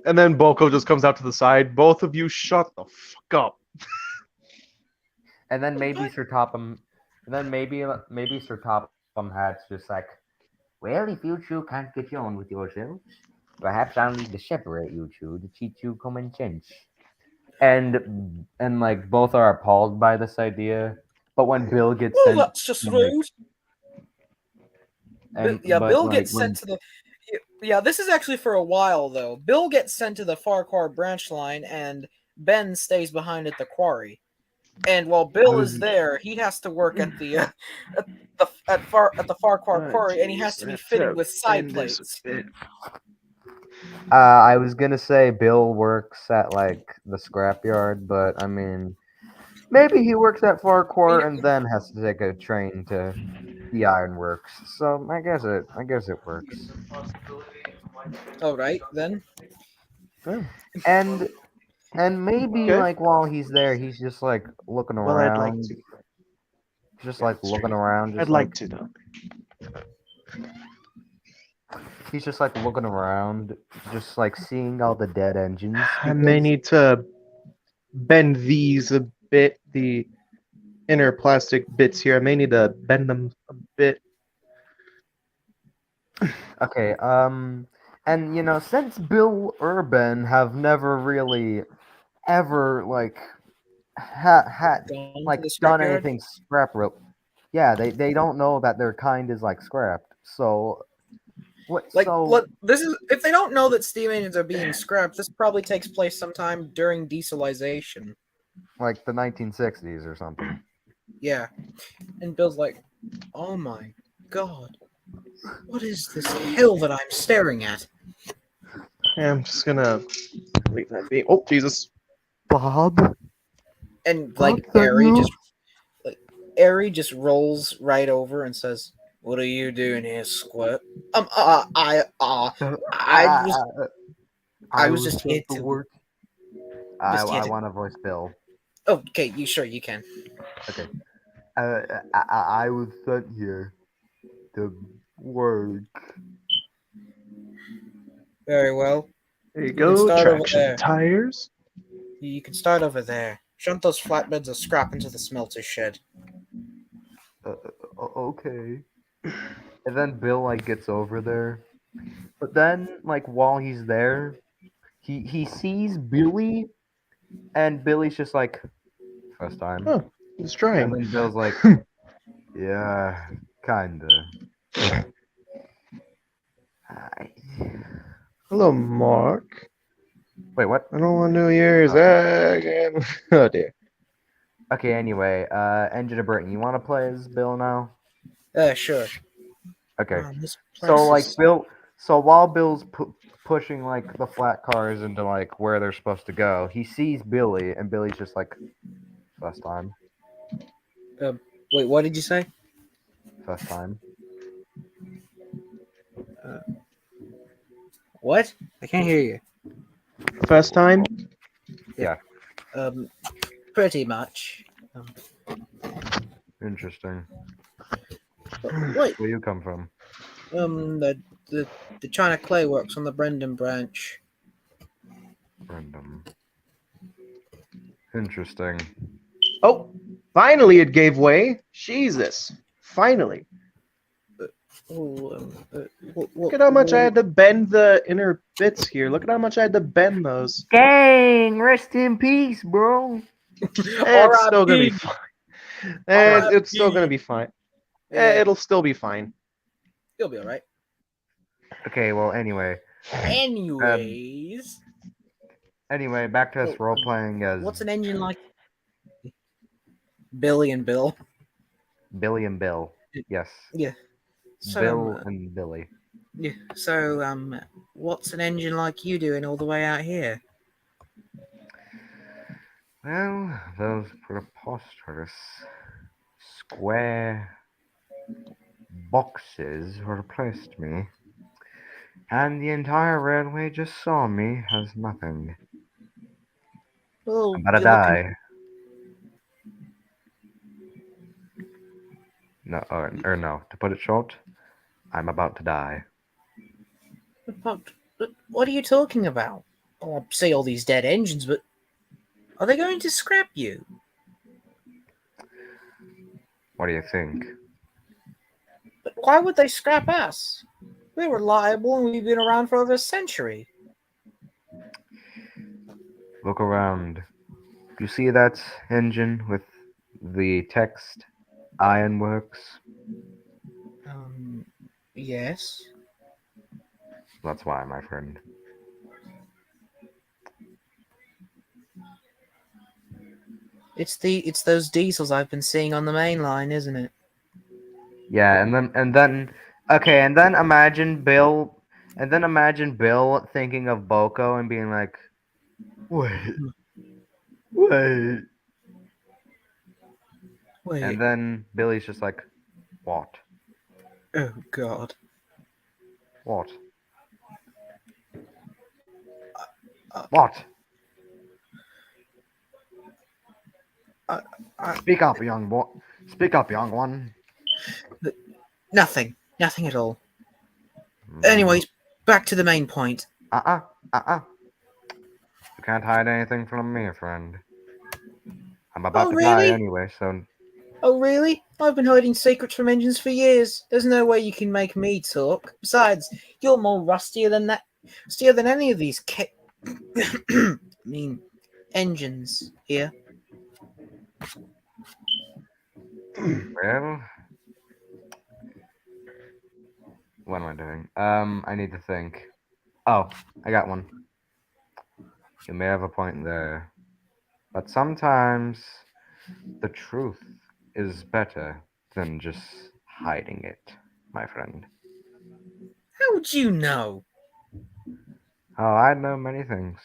And then Boko just comes out to the side. Both of you shut the fuck up. And then maybe Sir Topham, and then maybe Sir Topham Hatt's just like, well, if you two can't get on with yourselves, perhaps I'll need to separate you two to teach you common sense. And like both are appalled by this idea, but when Bill gets Well, sent, that's just like, rude. Yeah, but, Bill like, gets sent to the. Yeah, this is actually for a while though. Bill gets sent to the Farquhar branch line, and Ben stays behind at the quarry. And while Bill is there, he has to work at the at the Farquhar quarry, and he has to be fitted with side plates. I was gonna say Bill works at like the scrapyard, but I mean, maybe he works at Farquhar and then has to take a train to the ironworks. So I guess it works. All right, then. And maybe Okay. like while he's there, he's just like looking Well, I'd like around, to. just like looking around. Just I'd like to though. He's just like looking around, just like seeing all the dead engines. I may because- need to bend these a bit. The inner plastic bits here. I may need to bend them a bit. Okay, and you know, since Bill Urban have never really ever like had Gone to like the done scrapyard? anything scrap real, yeah, they don't know that their kind is like scrapped. So what? Like, so look, this is if they don't know that steam engines are being scrapped, this probably takes place sometime during dieselization. like the 1960s or something. Yeah, and Bill's like, "Oh my god, what is this hill that I'm staring at?" Yeah, I'm just gonna leave that be. Oh Jesus! Bob, And like Bob, are you- Ari just rolls right over and says, "What are you doing here, squirt?" I was just here sent to- work. just here I to- want to voice Bill. Okay, you can. Okay. I was sent here to work. Very well. There you can go. start over Traction there. tires. You can start over there. Shunt those flatbeds of scrap into the smelter shed. Okay. And then Bill like gets over there, but then like while he's there, he sees Billy, and Billy's just like, first time. Oh, He's And trying. then Bill's like, yeah, kinda. Hello, Mark. Wait, what? I don't want New Year's again. Oh dear. Okay, anyway, Engine of Britain, you want to play as Bill now? Sure. Okay. This So place like is- Bill, so while Bill's pushing like the flat cars into like where they're supposed to go, he sees Billy, and Billy's just like, first time, Wait, what did you say? first time. What? I can't hear you. First time. Pretty much. Interesting. Wait, Where you come from? the China Clay Works on the Brendan branch. Random. Interesting. Oh, finally it gave way. Jesus. Finally. Oh, Look at how much I had to bend the inner bits here. Look at how much I had to bend those. Gang, rest in peace, bro. It's still gonna be RIP. fine. It's still gonna be fine. It'll still be fine. You'll be all right. Okay, well, anyway, Anyways, back to us role playing as what's an engine like? Billy and Bill. Billy and Bill. Yes, So, Bill and Billy. yeah. So, what's an engine like you doing all the way out here? Well, those preposterous square boxes replaced me, and the entire railway just saw me as nothing. Well, I'm about to you're looking- die. No, or no. To put it short, I'm about to die. What are you talking about? Oh, I see all these dead engines, but are they going to scrap you? What do you think? But why would they scrap us? We're reliable and we've been around for over a century. Look around. You see that engine with the text Ironworks? Yes. That's why, my friend. It's those diesels I've been seeing on the main line, isn't it? Yeah, and then imagine Bill thinking of Boko and being like, wait, wait. Wait. And then Billy's just like, what? Oh God. What? Uh, What? I- Speak up, young boy. Speak up, young one. Nothing. Nothing at all. Mm. Anyways, back to the main point. You can't hide anything from me, friend. I'm about Oh, to die really? anyway, so Oh, really? I've been hiding secrets from engines for years. There's no way you can make me talk. Besides, you're more rustier than that. Rustier than any of these I mean, engines here. well. What am I doing? I need to think. Oh, I got one. You may have a point there. But sometimes the truth is better than just hiding it, my friend. How would you know? Oh, I know many things.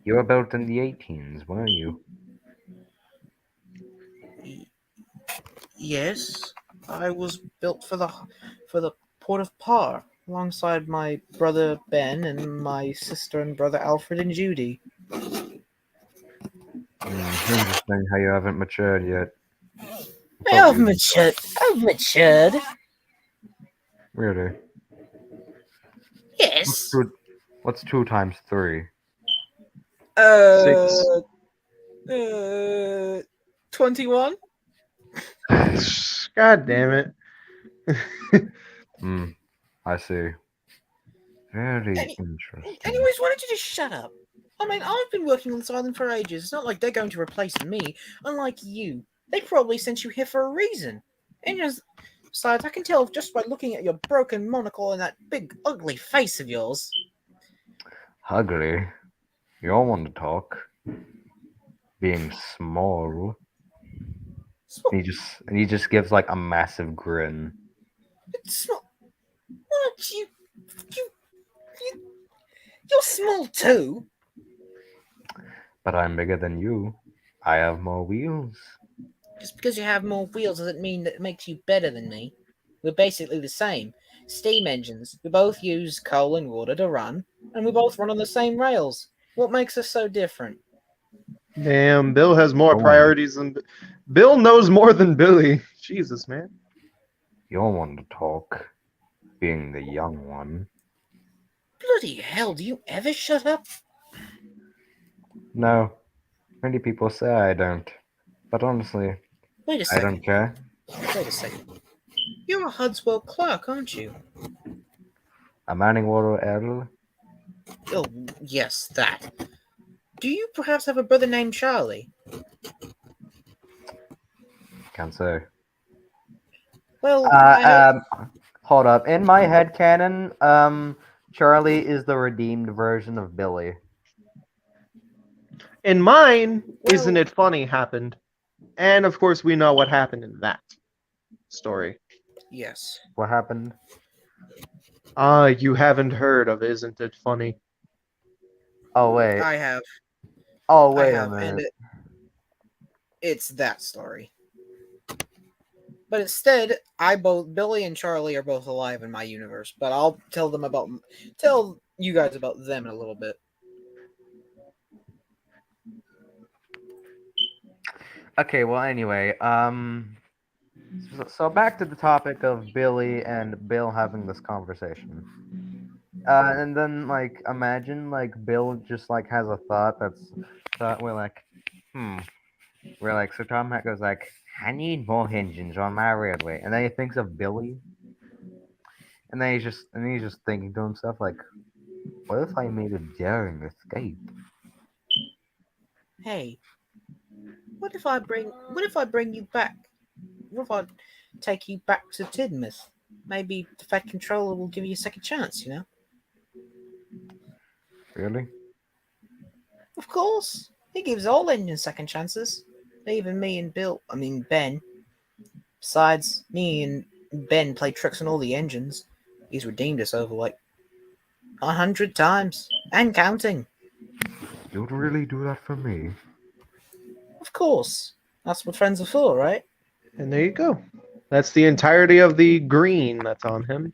You were built in the 18s, weren't you? Yes, I was built for the port of Par, alongside my brother Ben and my sister and brother Alfred and Judy. Interesting how you haven't matured yet. I've matured. I've matured. Really? Yes. What's 2 times 3? 6. 21. God damn it. I see. Very Any- interesting. Anyways, why don't you just shut up? I mean, I've been working on this island for ages. It's not like they're going to replace me. Unlike you, they probably sent you here for a reason. And just, besides, I can tell just by looking at your broken monocle and that big, ugly face of yours. Ugly. You all want to talk. Being small. He just gives like a massive grin. It's small. What you're small too. But I'm bigger than you. I have more wheels. Just because you have more wheels doesn't mean that it makes you better than me. We're basically the same. Steam engines. We both use coal and water to run, and we both run on the same rails. What makes us so different? Damn, Bill has more Go on. priorities than Bill knows more than Billy. Jesus, man. You all want to talk. Being the young one. Bloody hell, do you ever shut up? No. Many people say I don't. But honestly, Wait a I second. don't care. Wait a second. You're a Hudswell clerk, aren't you? A Manning Water L. Oh, yes, that. Do you perhaps have a brother named Charlie? Can't say. Well, I Hold up. In my head canon, Charlie is the redeemed version of Billy. In mine, Well- Isn't It Funny happened. And of course, we know what happened in that story. yes. What happened? You haven't heard of Isn't It Funny? Oh wait. I have. Oh I wait a have, and minute. it's that story. But instead, Billy and Charlie are both alive in my universe. But I'll tell you guys about them in a little bit. Okay, well anyway, so back to the topic of Billy and Bill having this conversation. And then like imagine like Bill just like has a thought we're like, we're like, so Tom goes like, I need more engines on my railway, and then he thinks of Billy, and then he's just thinking to himself like, what if I made a daring escape? Hey, what if I bring you back? What if I take you back to Tidmouth? Maybe the Fed Controller will give you a second chance, you know? Really? Of course. He gives all engines second chances. Even me and Ben. Besides, me and Ben played tricks on all the engines. He's redeemed us over like 100 times. And counting. You'd really do that for me? Of course. That's what friends are for, right? And there you go. That's the entirety of the green that's on him.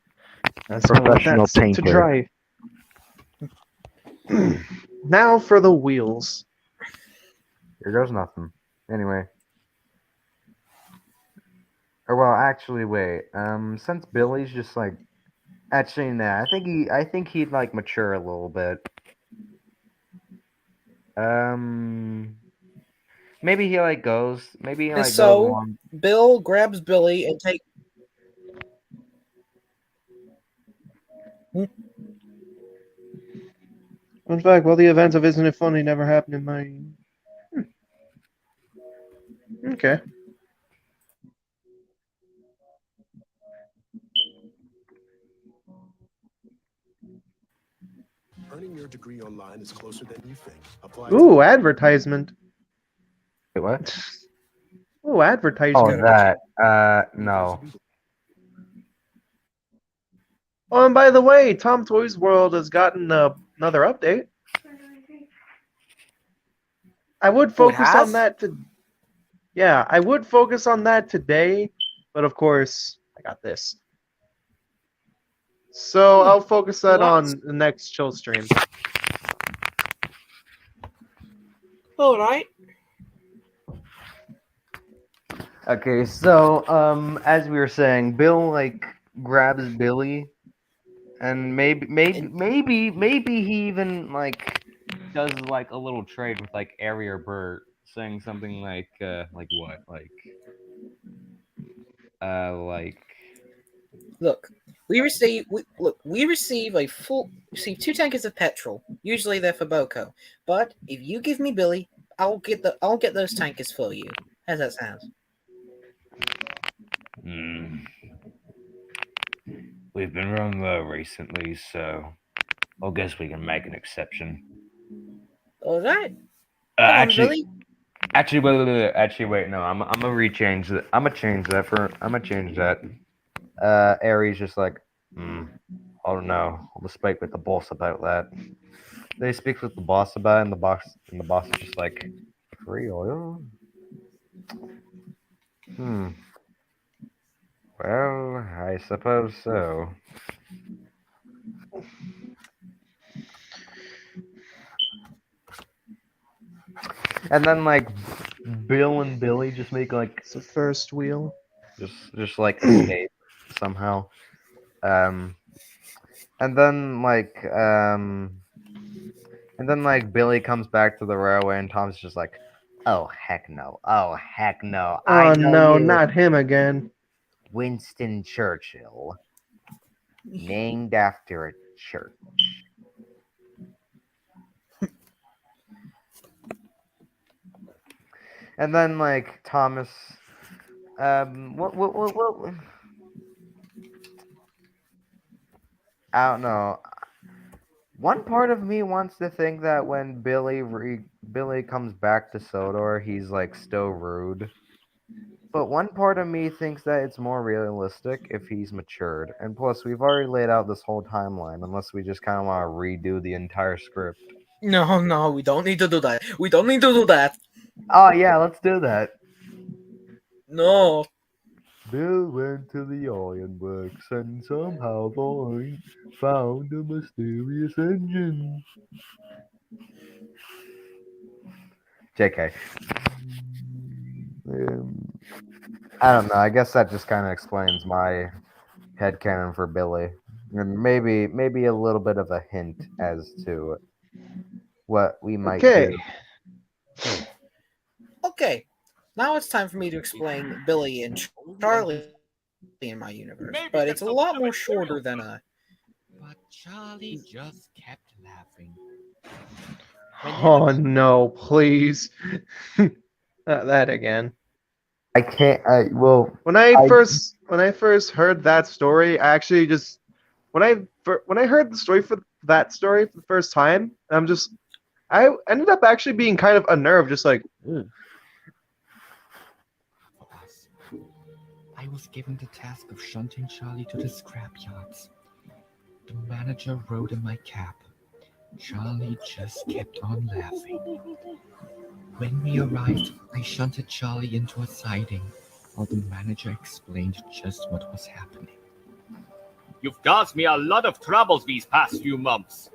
That's gonna let Professional that sit to painter. dry. Now for the wheels. Here goes nothing. Anyway. Or well, actually, wait. Since Billy's just like, actually, nah. I think he'd like mature a little bit. Maybe he like goes. Maybe he And like goes so, along. Bill grabs Billy and takes. In fact, well, the events of Isn't It Funny never happened in my. Okay. Earning your degree online is closer than you think. Apply Ooh, advertisement. Wait, what? Ooh, advertisement. Oh, that. No. Oh, and by the way, Tom Toys World has gotten another update. I would focus on has? that Yeah, I would focus on that today, but of course, I got this. So I'll focus that Well, on the next chill stream. All right. Okay, so as we were saying, Bill like grabs Billy, and maybe he even like does like a little trade with like Ari or Bert, saying something like what like Look, we receive two tankers of petrol. Usually they're for Boko, but if you give me Billy, I'll get those tankers for you. How's that sound? We've been running low recently, so I guess we can make an exception. All right. Come on, Billy. Actually, wait. No, I'm gonna rechange that. I'm gonna change that. Aries just like, I don't know. I'll speak with the boss about that. They speak with the boss about it, and the boss is just like, free oil. Well, I suppose so. And then like Bill and Billy just make like It's the first wheel. just like escape somehow. And then Billy comes back to the railway and Tom's just like, oh heck no. Oh heck no. Oh I know no, you. not him again. Winston Churchill. Named after a church. And then like Thomas what I don't know. One part of me wants to think that when Billy comes back to Sodor, he's like still rude. But one part of me thinks that it's more realistic if he's matured. And plus, we've already laid out this whole timeline, unless we just kind of want to redo the entire script. No, we don't need to do that. We don't need to do that. Oh yeah, let's do that. No. Bill went to the ironworks and somehow found a mysterious engine. JK. I don't know. I guess that just kind of explains my headcanon for Billy. and maybe a little bit of a hint as to what we might Okay. do. Okay, now it's time for me to explain Billy and Charlie in my universe, but it's a lot more shorter than a. But Charlie just kept laughing. Oh no, please. Not that again. I can't. Well, When I I- first heard that story, I actually just when I heard the story for that story for the first time, I ended up actually being kind of unnerved, just like, "Ugh." For us, I was given the task of shunting Charlie to the scrap yards. The manager rode in my cab. Charlie just kept on laughing. When we arrived, I shunted Charlie into a siding while the manager explained just what was happening. You've caused me a lot of troubles these past few months.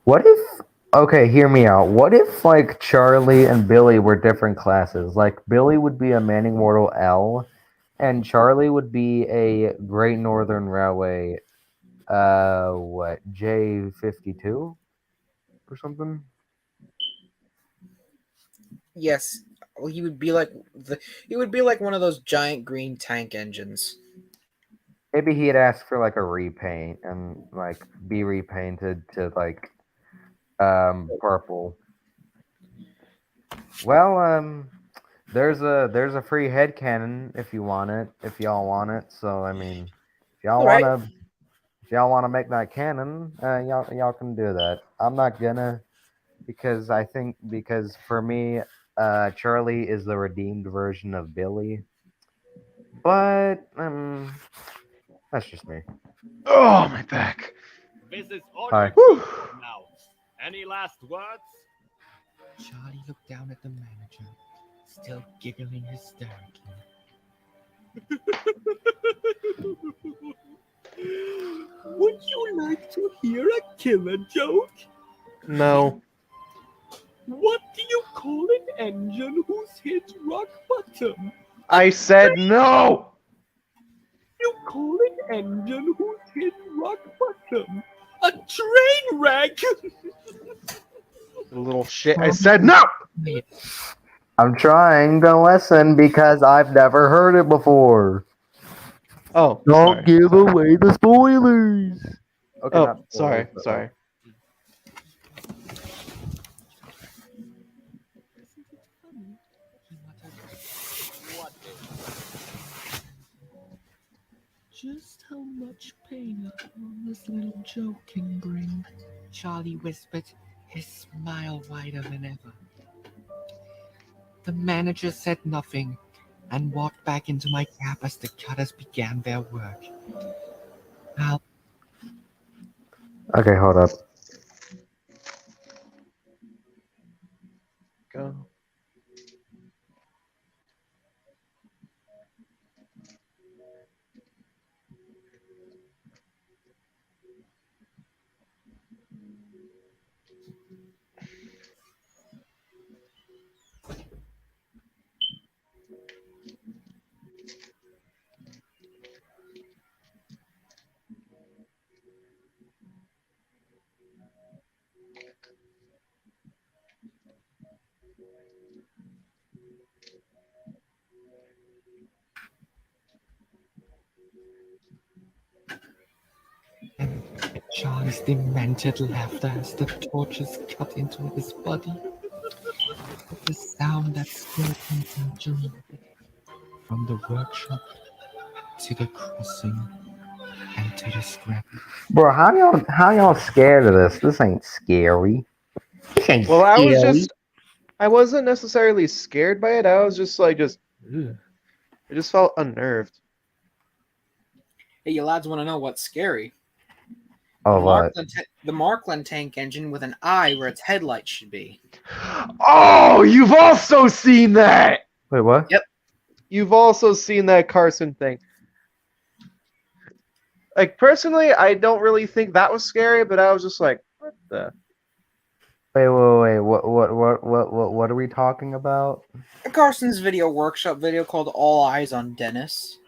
what if? Okay, hear me out. What if like Charlie and Billy were different classes? Like Billy would be a Manning Mortal L, and Charlie would be a Great Northern Railway. What J52 or something? Yes, well, he would be like one of those giant green tank engines. Maybe he'd ask for like a repaint and like be repainted to like purple. Well, there's a free head cannon if you want it, if y'all want it. So I mean, if y'all Alright. wanna make that cannon, y'all can do that. I'm not gonna because for me, Charlie is the redeemed version of Billy. But that's just me. oh my back. This is all Hi. you now. Any last words? Charlie looked down at the manager, still giggling hysterically. Would you like to hear a killer joke? No. What do you call an engine who's hit rock bottom? I said no. You call an engine who's hit rock bottom a train wreck. Little shit. I said no. Wait, I'm trying to listen because I've never heard it before. Oh, Don't sorry. give away the spoilers. Okay, Oh, not sorry, spoilers, but, sorry. he muttered. What just how much pain a harmless little joke can bring? Charlie whispered, his smile wider than ever. The manager said nothing and walked back into my cab as the cutters began their work. Now, Okay, hold up. Go. Charlie's demented laughter as the torches cut into his body. The sound that still comes in dream. From the workshop to the crossing and to the scrap. Bro, how y'all scared of this? This ain't scary. This ain't Well, scary. I wasn't necessarily scared by it. I was just like, ugh. I just felt unnerved. Hey, you lads want to know what's scary? Oh, what? The Markland tank engine with an eye where its headlight should be. Oh, you've also seen that. Wait, what? Yep. You've also seen that Carson thing. Like personally, I don't really think that was scary, but I was just like, what the? Wait. What are we talking about? Carson's video workshop video called All Eyes on Dennis.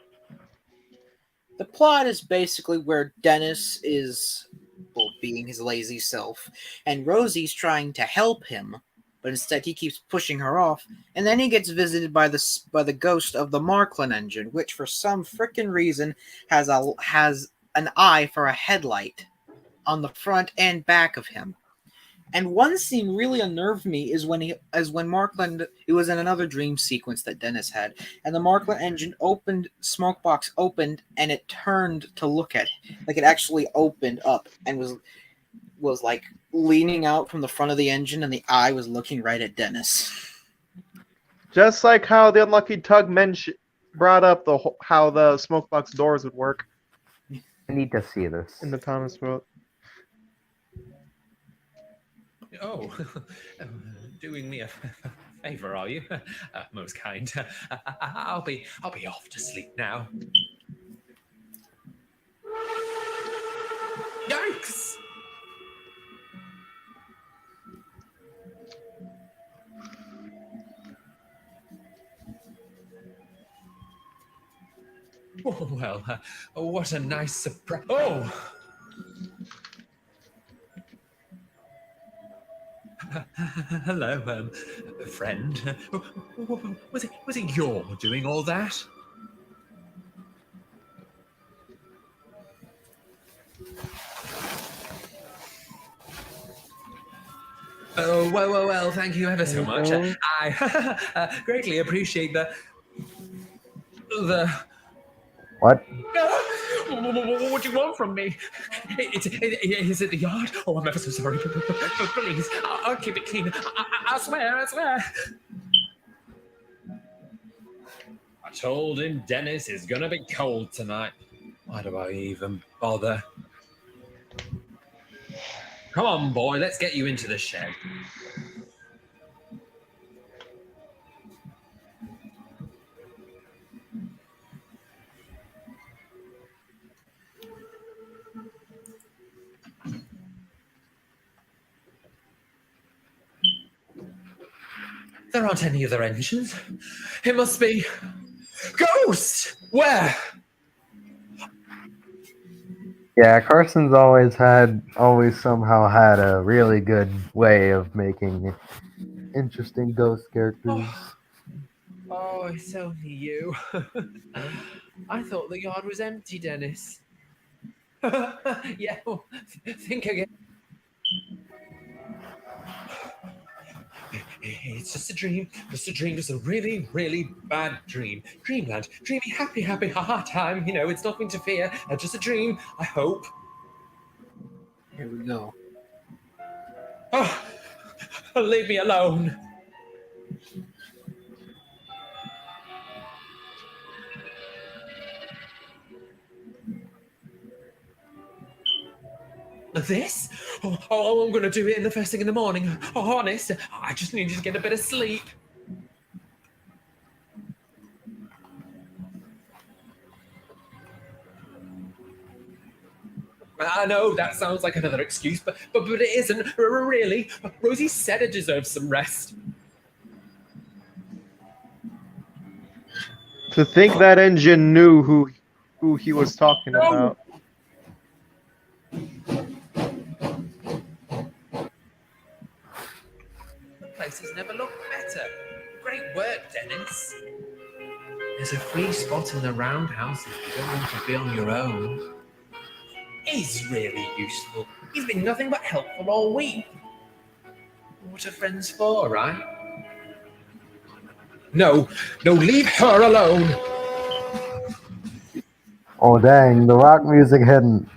The plot is basically where Dennis is, well, being his lazy self, and Rosie's trying to help him, but instead he keeps pushing her off, and then he gets visited by the ghost of the Marklin engine, which for some frickin' reason has an eye for a headlight on the front and back of him. And one scene really unnerved me is when Markland, it was in another dream sequence that Dennis had, and the Markland engine opened, Smokebox opened, and it turned to look at it. Like it actually opened up and was like leaning out from the front of the engine, and the eye was looking right at Dennis. Just like how the Unlucky Tug brought up how the Smokebox doors would work I need to see this. in the Thomas world. Oh, doing me a favor, are you? Most kind. I'll be off to sleep now. Yikes! Oh, well, what a nice surprise. Oh! Hello, friend. Was it you're doing all that? Oh, well, thank you ever so much. I greatly appreciate the... What? What do you want from me? Is it the yard? Oh, I'm ever so sorry. Please, I'll keep it clean. I swear. I told him Dennis is gonna be cold tonight. Why do I even bother? Come on, boy, let's get you into the shed. There aren't any other engines. It must be... Ghost! Where? Yeah, Carson's always somehow had a really good way of making interesting ghost characters. Oh, it's only you. I thought the yard was empty, Dennis. Yeah, well, think again. It's just a dream, just a really, really bad dream. Dreamland, dreamy, happy, ha time. You know, it's nothing to fear. Just a dream, I hope. Here we go. Oh, leave me alone. This? Oh, I'm going to do it in the first thing in the morning. Oh, honest, I just need you to get a bit of sleep. I know that sounds like another excuse, but it isn't, really. Rosie said it deserves some rest. To think that engine knew who he was talking about. The place has never looked better. Great work, Dennis. There's a free spot in the roundhouse if you don't want to be on your own. He's really useful. He's been nothing but helpful all week. What are friends for, right? No, leave her alone. Oh dang, the rock music hidden.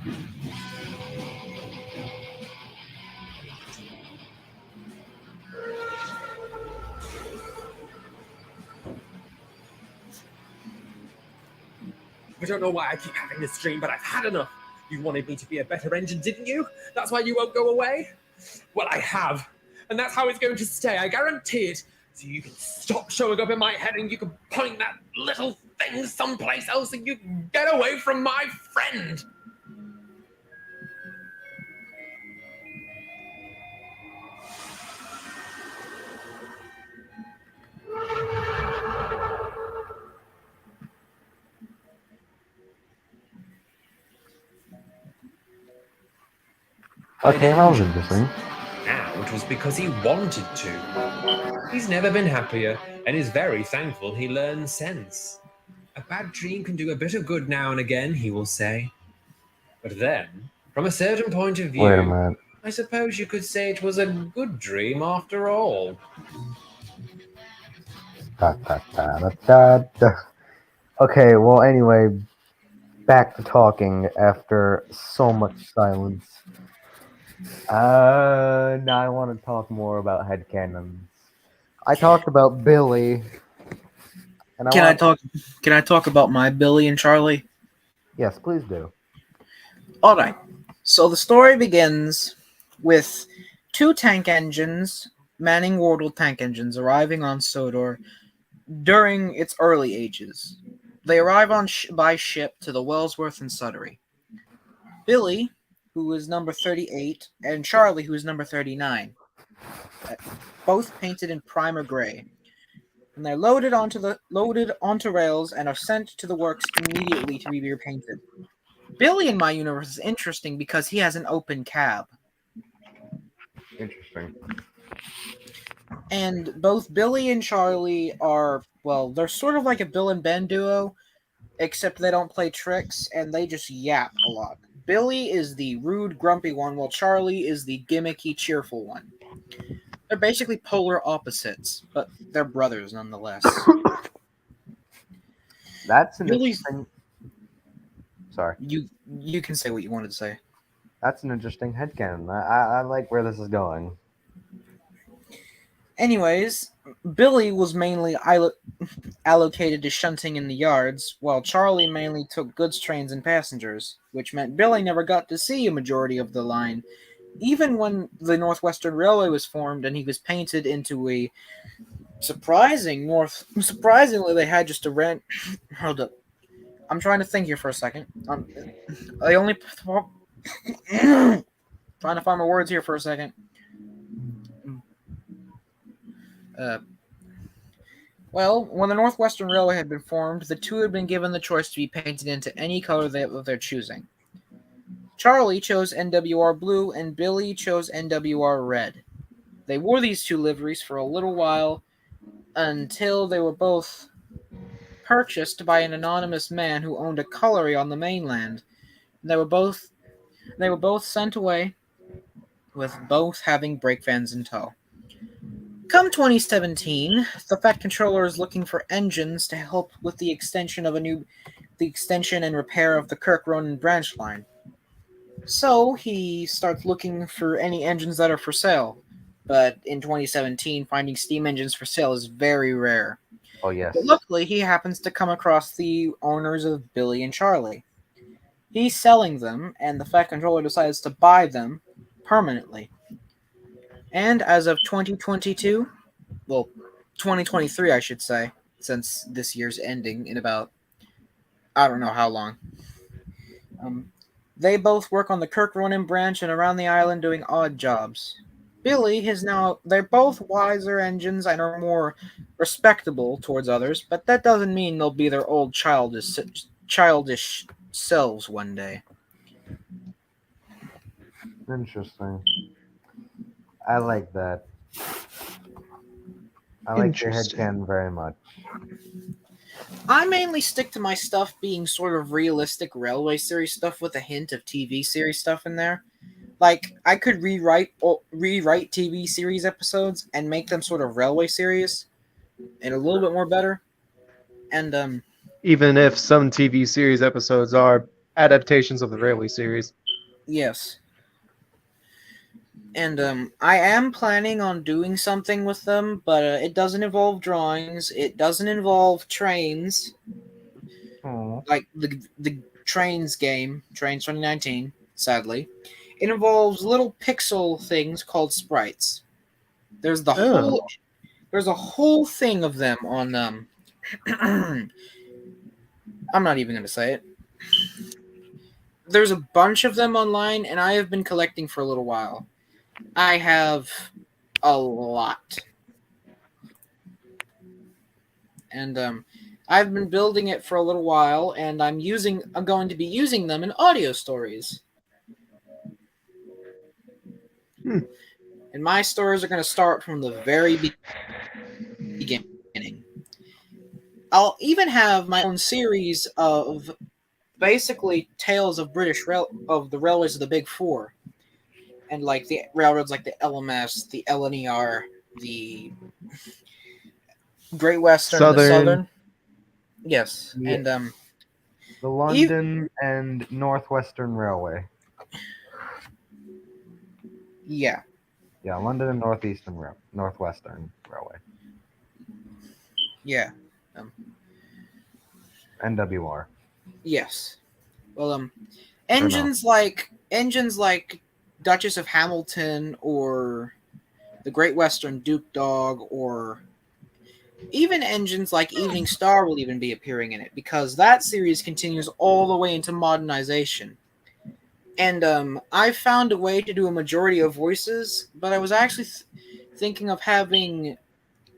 I don't know why I keep having this dream, but I've had enough. You wanted me to be a better engine, didn't you? That's why you won't go away? Well, I have. And that's how it's going to stay, I guarantee it. So you can stop showing up in my head and you can point that little thing someplace else and you can get away from my friend. Okay, that was interesting. Now it was because he wanted to. He's never been happier and is very thankful he learned sense. A bad dream can do a bit of good now and again, he will say. But then, from a certain point of Wait a view, minute. I suppose you could say it was a good dream after all. Da, da, da, da, da, da. Okay, well, anyway, back to talking after so much silence. Now I want to talk more about headcanons. I talked about Billy. And Can I talk about my Billy and Charlie? Yes, please do. All right. So the story begins with two tank engines, Manning Wardle tank engines, arriving on Sodor during its early ages. They arrive on by ship to the Wellsworth and Sudbury. Billy, who is number 38, and Charlie, who is number 39, both painted in primer gray. And they're loaded onto rails and are sent to the works immediately to be repainted. Billy in my universe is interesting because he has an open cab. Interesting. And both Billy and Charlie are, well, they're sort of like a Bill and Ben duo, except they don't play tricks and they just yap a lot. Billy is the rude, grumpy one, while Charlie is the gimmicky, cheerful one. They're basically polar opposites, but they're brothers nonetheless. That's an Billy's- interesting. Sorry. You can say what you wanted to say. That's an interesting headcanon. I like where this is going. Anyways, Billy was mainly allocated to shunting in the yards, while Charlie mainly took goods trains and passengers, which meant Billy never got to see a majority of the line, even when the Northwestern Railway was formed and he was painted into a surprisingly they had just a rent. Hold up. I'm trying to think here for a second. I only trying to find my words here for a second. Well, when the Northwestern Railway had been formed, the two had been given the choice to be painted into any color of their choosing. Charlie chose NWR blue and Billy chose NWR red. They wore these two liveries for a little while until they were both purchased by an anonymous man who owned a colliery on the mainland. They were both sent away, with both having brake vans in tow. Come 2017, the Fat Controller is looking for engines to help with the extension and repair of the Kirk Ronan branch line. So he starts looking for any engines that are for sale. But in 2017, finding steam engines for sale is very rare. Oh, yes. But luckily, he happens to come across the owners of Billy and Charlie. He's selling them, and the Fat Controller decides to buy them permanently. And as of 2022, well, 2023, I should say, since this year's ending in about, I don't know how long. They both work on the Kirk Ronan branch and around the island doing odd jobs. Billy they're both wiser engines and are more respectable towards others, but that doesn't mean they'll be their old childish selves one day. Interesting. I like that. I like your headcanon very much. I mainly stick to my stuff being sort of realistic railway series stuff with a hint of TV series stuff in there. Like, I could rewrite TV series episodes and make them sort of railway series and a little bit more better. And Even if some TV series episodes are adaptations of the Railway series. yes. And I am planning on doing something with them, but it doesn't involve drawings. It doesn't involve trains. Aww. Like the Trains game, Trains 2019, sadly. It involves little pixel things called sprites. There's a whole thing of them on I'm not even going to say it. There's a bunch of them online, and I have been collecting for a little while. I have a lot. And I've been building it for a little while, and I'm going to be using them in audio stories. And my stories are going to start from the very beginning. I'll even have my own series of basically tales of of the railways of the Big Four, and like the railroads like the LMS, the LNER, the Great Western, the Southern. Yes, Yeah. and The London and Northwestern Railway. yeah, Yeah, London and Northwestern Railway. yeah, NWR. yes. Well, engines like Duchess of Hamilton or the Great Western Duke Dog, or even engines like Evening Star will even be appearing in it, because that series continues all the way into modernization. And I found a way to do a majority of voices, but I was actually thinking of having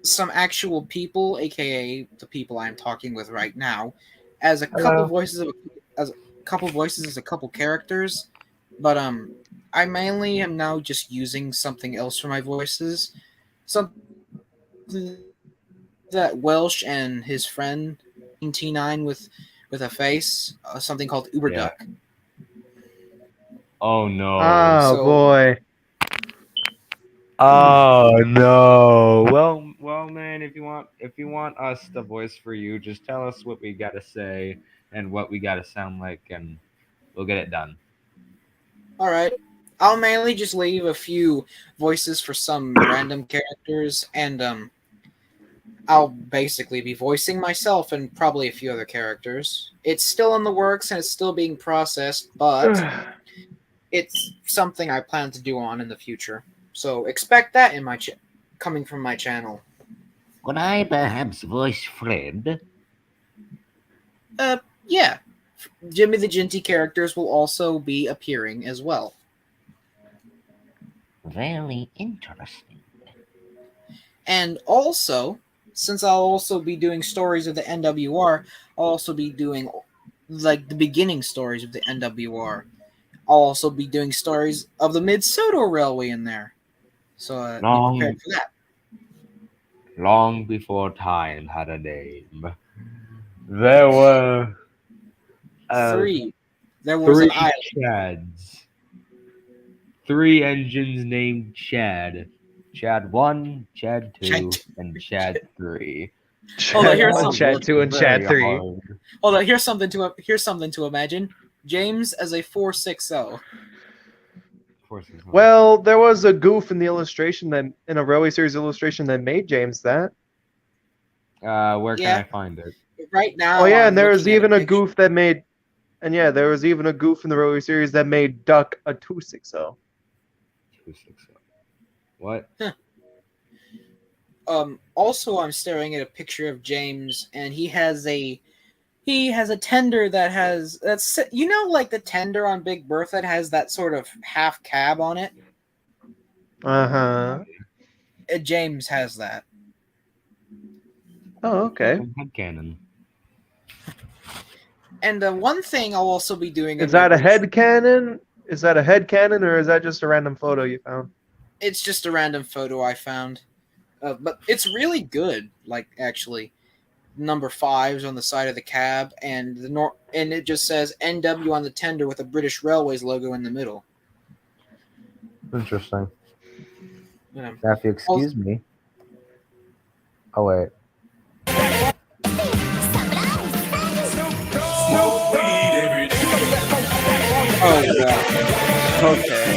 some actual people, aka the people I'm talking with right now, as a couple voices as a couple characters. But I mainly am now just using something else for my voices. Something that Welsh and his friend T9 with a face, something called Uber Yeah. Duck. Oh no. Oh So- boy. Oh no. Well, man. If you want us to voice for you, just tell us what we gotta say and what we gotta sound like, and we'll get it done. All right. I'll mainly just leave a few voices for some random characters, and I'll basically be voicing myself and probably a few other characters. It's still in the works and it's still being processed, but it's something I plan to do on in the future. So expect that in my coming from my channel. Could I perhaps voice Fred? Yeah. Jimmy the Ginty characters will also be appearing as well. Very interesting. And also, since I'll also be doing stories of the NWR, I'll also be doing like the beginning stories of the NWR. I'll also be doing stories of the Mid-Soto Railway in there. So be prepared for that. Long before time had a name, there were Three. There was three an island. Chads. 3 engines named Chad. Chad 1, Chad 2, and Chad 3. Hold on, here's Chad 1, something. Chad 2, and Chad Very 3. hard. Hold on, here's something to imagine. James as a 460. Well, there was a goof in the illustration that in a Railway Series illustration that made James that. Where can Yeah. I find it? Right now. Oh yeah, I'm and there was looking at even a picture. goof that made, and yeah, there was even a goof in the Railway Series that made Duck a 260. 260. What? Also, I'm staring at a picture of James, and he has a tender that's like the tender on Big Bertha that has that sort of half cab on it. Uh-huh. James has that. Oh, okay. Headcanon. And one thing I'll also be doing. Is that a head cannon? Is that a head cannon, or is that just a random photo you found? It's just a random photo I found, but it's really good. Like actually, number 5s on the side of the cab, and and it just says NW on the tender with a British Railways logo in the middle. Interesting. Yeah. Now, if you excuse me. Oh, wait. Oh god.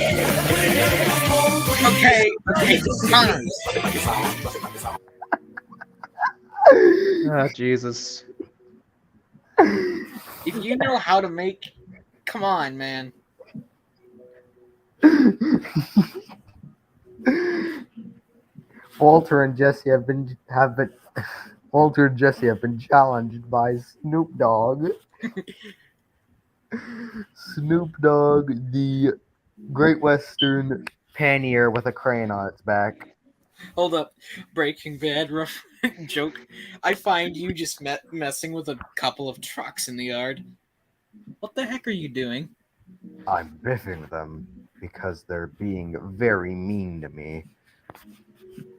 Okay. Connors. Ah, Jesus. If you know how to make, come on, man. Walter and Jesse have been Walter and Jesse have been challenged by Snoop Dogg. Snoop Dogg, the Great Western pannier with a crane on its back. Hold up, Breaking Bad rough joke. I find you just messing with a couple of trucks in the yard. What the heck are you doing? I'm biffing them. Because they're being very mean to me.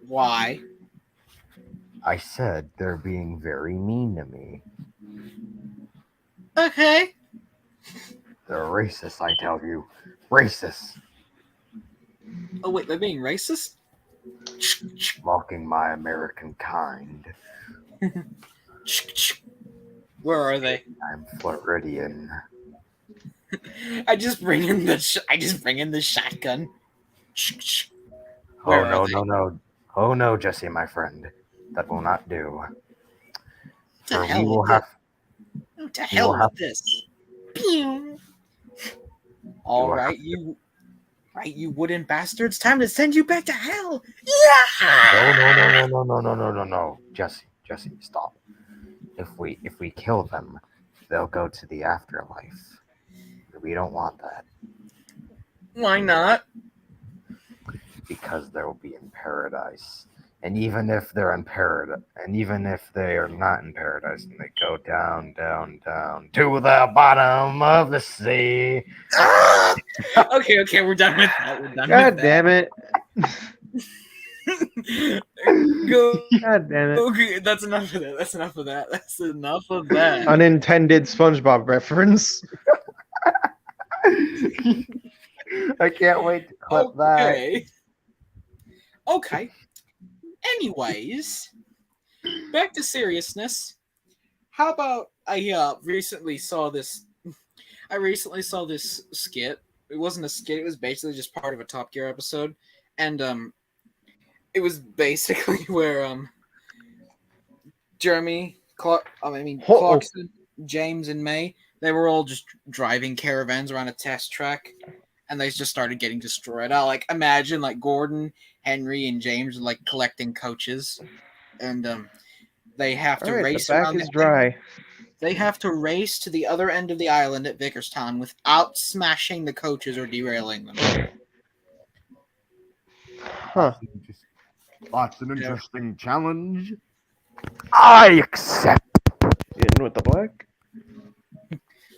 Why? I said they're being very mean to me. Okay. They're racist, I tell you. Racist. Oh wait, they're being racist? Mocking my American kind. Where are they? I'm Floridian. I just bring in the shotgun. Oh Where are no, they? no, no. Oh no, Jesse, my friend. That will not do. To For hell we will with have Oh, to we hell will with have this. Pew. All right, you wooden bastards. Time to send you back to hell. Yeah. No. Jesse, stop. If we kill them, they'll go to the afterlife. We don't want that. Why not? Because they'll be in paradise. And even if they're in paradise, and even if they are not in paradise, and they go down, down, down to the bottom of the sea. Okay, we're done with that. We're done God with damn it. that. Go. God damn it. Okay, that's enough of that. That's enough of that. Unintended SpongeBob reference. I can't wait to clip that. Okay. Anyways, back to seriousness. How about I recently saw this skit. It wasn't a skit, it was basically just part of a Top Gear episode. And it was basically where Clarkson, James, and May, they were all just driving caravans around a test track, and they just started getting destroyed. I like imagine like Gordon, Henry, and James are like collecting coaches, and they have to Alright, race the back around. is dry. They have to race to the other end of the island at Vickerstown without smashing the coaches or derailing them. Huh. That's an interesting challenge. I accept. In with the black.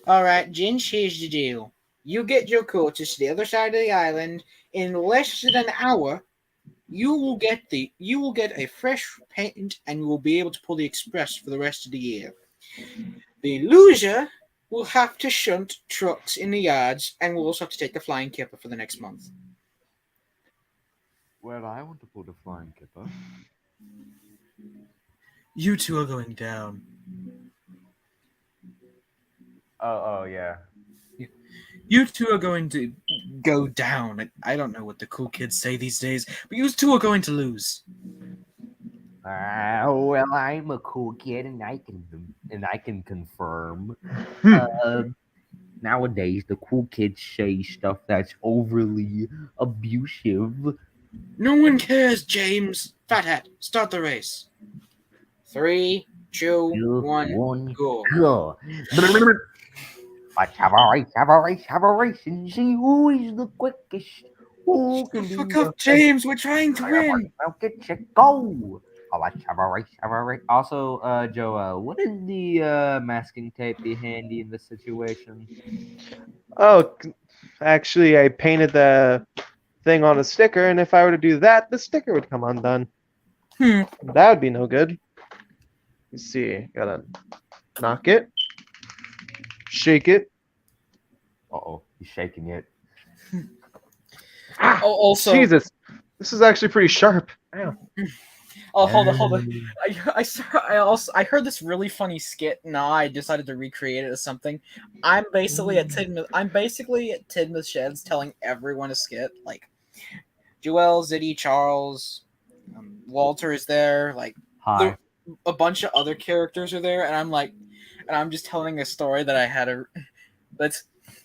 All right, Jin, here's the deal. You get your coaches to the other side of the island in less than an hour. You will get a fresh paint, and you will be able to pull the express for the rest of the year. The loser will have to shunt trucks in the yards, and will also have to take the flying kipper for the next month. Well, I want to pull the flying kipper. You two are going down. Oh yeah. You two are going to go down. I don't know what the cool kids say these days, but you two are going to lose. Well, I'm a cool kid, and I can confirm. Nowadays, the cool kids say stuff that's overly abusive. No one cares, James. Fathead, start the race. 3, 2, 1, go. Go. Let's have a race, and see who is the quickest. Who can be Fuck up, James. We're trying to win. Well, get you go. Let's have a race. Also, Joe, what is the masking tape be handy in this situation? Oh, actually, I painted the thing on a sticker, and if I were to do that, the sticker would come undone. That would be no good. Let's see. Gotta knock it. Shake it. Uh-oh, he's shaking it. Also, Jesus, this is actually pretty sharp. Ow. Oh, hold on. I heard this really funny skit. Now I decided to recreate it as something. I'm basically at Tidmouth Sheds telling everyone a skit. Like, Joel, Ziddy, Charles, Walter is there. Like, Hi. A bunch of other characters are there, and I'm just telling a story that I had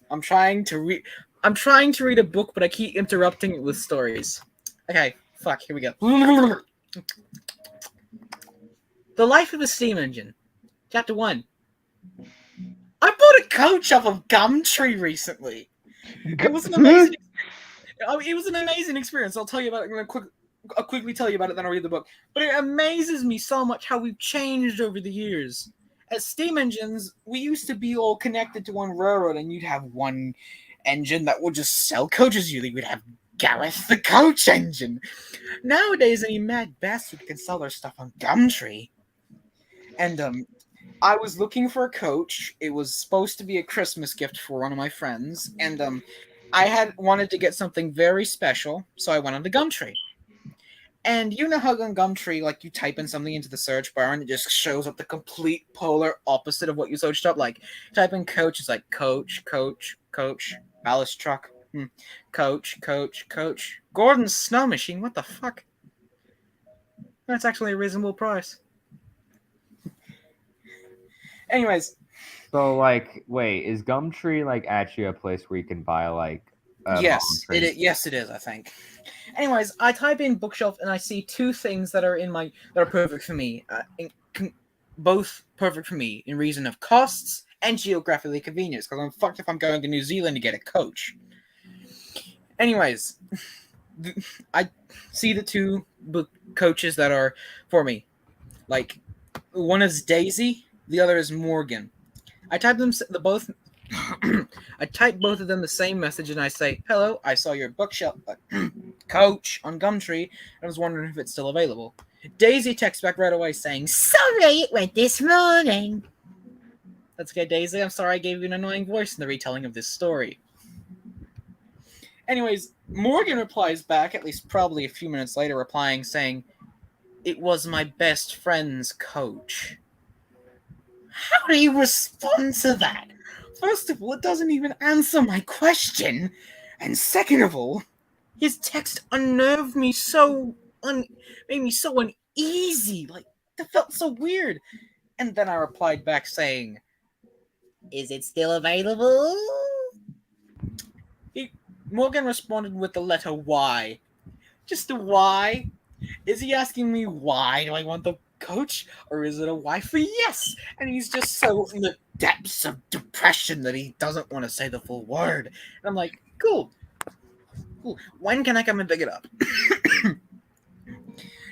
I'm trying to read a book, but I keep interrupting it with stories. Okay, fuck, here we go. The Life of a Steam Engine, Chapter 1. I bought a coach off of Gumtree recently. It was an amazing. It was an amazing experience. I'll tell you about it. I'll quickly tell you about it, then I'll read the book. But it amazes me so much how we've changed over the years. As steam engines, we used to be all connected to one railroad, and you'd have one engine that will just sell coaches you. We'd have Gareth the Coach engine. Nowadays, any mad bastard can sell their stuff on Gumtree. And I was looking for a coach. It was supposed to be a Christmas gift for one of my friends, and I had wanted to get something very special, so I went on to Gumtree. And you know how on Gumtree, like, you type in something into the search bar and it just shows up the complete polar opposite of what you searched up? Like, type in coach, it's like coach, Alice truck, coach, Gordon's snow machine, what the fuck? That's actually a reasonable price. Anyways. So, like, wait, is Gumtree, like, actually a place where you can buy, like, yes, yes, it is, I think. Anyways, I type in bookshelf and I see two things that are that are perfect for me. Both perfect for me in reason of costs and geographically convenience, because I'm fucked if I'm going to New Zealand to get a coach. Anyways, I see the two coaches that are for me. Like, one is Daisy, the other is Morgan. I type them both. I type both of them the same message and I say, "Hello, I saw your bookshelf coach on Gumtree. I was wondering if it's still available." Daisy texts back right away saying, "Sorry, it went this morning." That's okay, Daisy. I'm sorry I gave you an annoying voice in the retelling of this story. Anyways, Morgan replies back, at least probably a few minutes later, replying saying, "It was my best friend's coach." How do you respond to that? First of all, it doesn't even answer my question. And second of all, his text unnerved me made me so uneasy. Like, that felt so weird. And then I replied back saying, "Is it still available?" Morgan responded with the letter Y. Just a Y? Is he asking me why do I want the coach, or is it a Y for yes? And he's just so in the depths of depression that he doesn't want to say the full word. And I'm like, cool. When can I come and pick it up?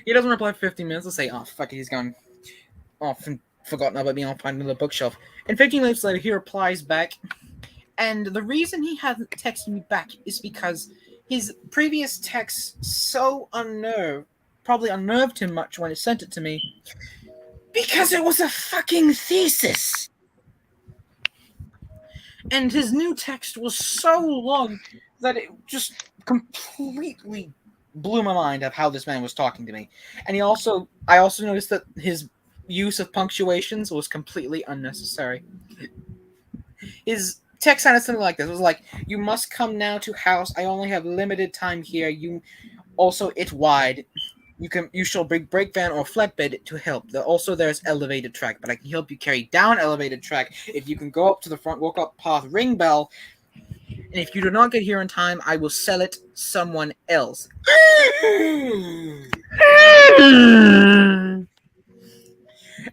He doesn't reply for 15 minutes. I'll say, oh, fuck it, he's gone off and forgotten about me. I'll find another bookshelf. And 15 minutes later, he replies back. And the reason he hasn't texted me back is because his previous text probably unnerved him much when he sent it to me, because it was a fucking thesis. And his new text was so long that it just completely blew my mind of how this man was talking to me. And I also noticed that his use of punctuations was completely unnecessary. His text sounded something like this. It was like, "You must come now to house. I only have limited time here. It's wide. You shall bring brake van or flatbed to help. Also, there's elevated track, but I can help you carry down elevated track. If you can go up to the front, walk up path, ring bell. And if you do not get here in time, I will sell it someone else."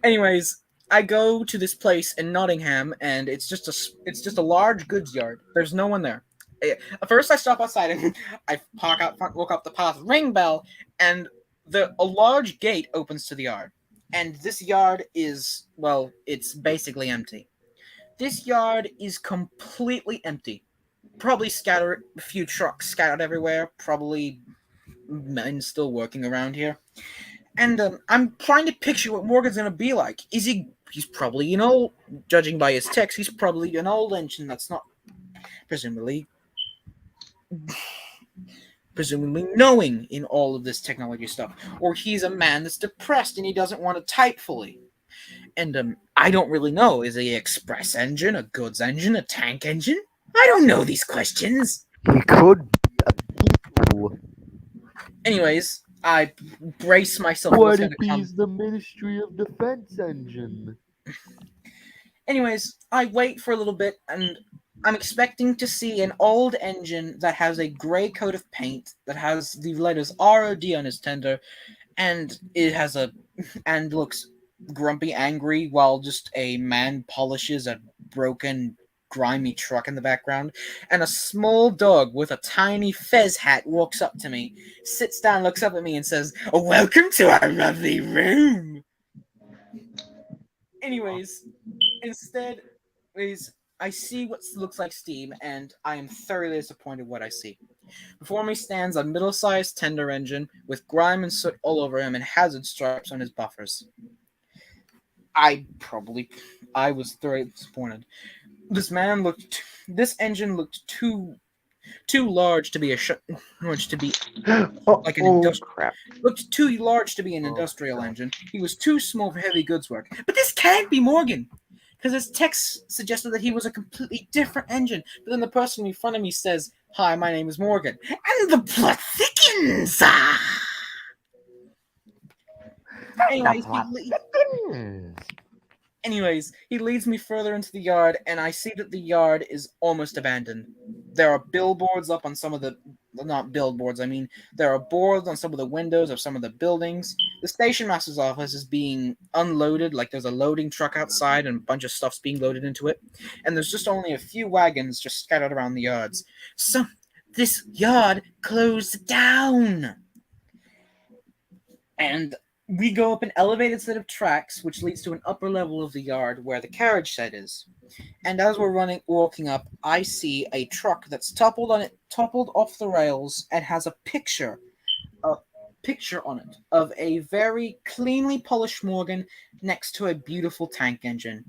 Anyways, I go to this place in Nottingham, and it's just a large goods yard. There's no one there. At first, I stop outside and I park out front, walk up the path, ring bell, and a large gate opens to the yard. And this yard is, well, it's basically empty. This yard is completely empty. Probably a few trucks scattered everywhere. Probably men still working around here. And I'm trying to picture what Morgan's gonna be like. He's probably judging by his text, he's probably an old engine that's not presumably knowing in all of this technology stuff. Or he's a man that's depressed and he doesn't want to type fully. And I don't really know. Is he an express engine, a goods engine, a tank engine? I don't know these questions. He could be a people. Anyways, I brace myself. What if he's the Ministry of Defense engine? Anyways, I wait for a little bit, and I'm expecting to see an old engine that has a gray coat of paint, that has the letters ROD on his tender, and and looks grumpy, angry, while just a man polishes a broken, grimy truck in the background, and a small dog with a tiny fez hat walks up to me, sits down, looks up at me, and says, "Welcome to our lovely room." Anyways, instead, I see what looks like steam, and I am thoroughly disappointed what I see. Before me stands a middle-sized tender engine with grime and soot all over him and hazard stripes on his buffers. I was thoroughly disappointed. This engine looked too large to be like an industrial. Crap. Looked too large to be an industrial engine. He was too small for heavy goods work. But this can't be Morgan, because his text suggested that he was a completely different engine. But then the person in front of me says, "Hi, my name is Morgan," and the plot thickens. Anyways, he leads me further into the yard, and I see that the yard is almost abandoned. There are billboards up on some of the... Not billboards, I mean, there are boards on some of the windows of some of the buildings. The station master's office is being unloaded, like there's a loading truck outside and a bunch of stuff's being loaded into it. And there's just only a few wagons just scattered around the yards. So, this yard closed down! And we go up an elevated set of tracks, which leads to an upper level of the yard where the carriage shed is. And as we're walking up, I see a truck that's toppled off the rails and has a picture on it of a very cleanly polished Morgan next to a beautiful tank engine.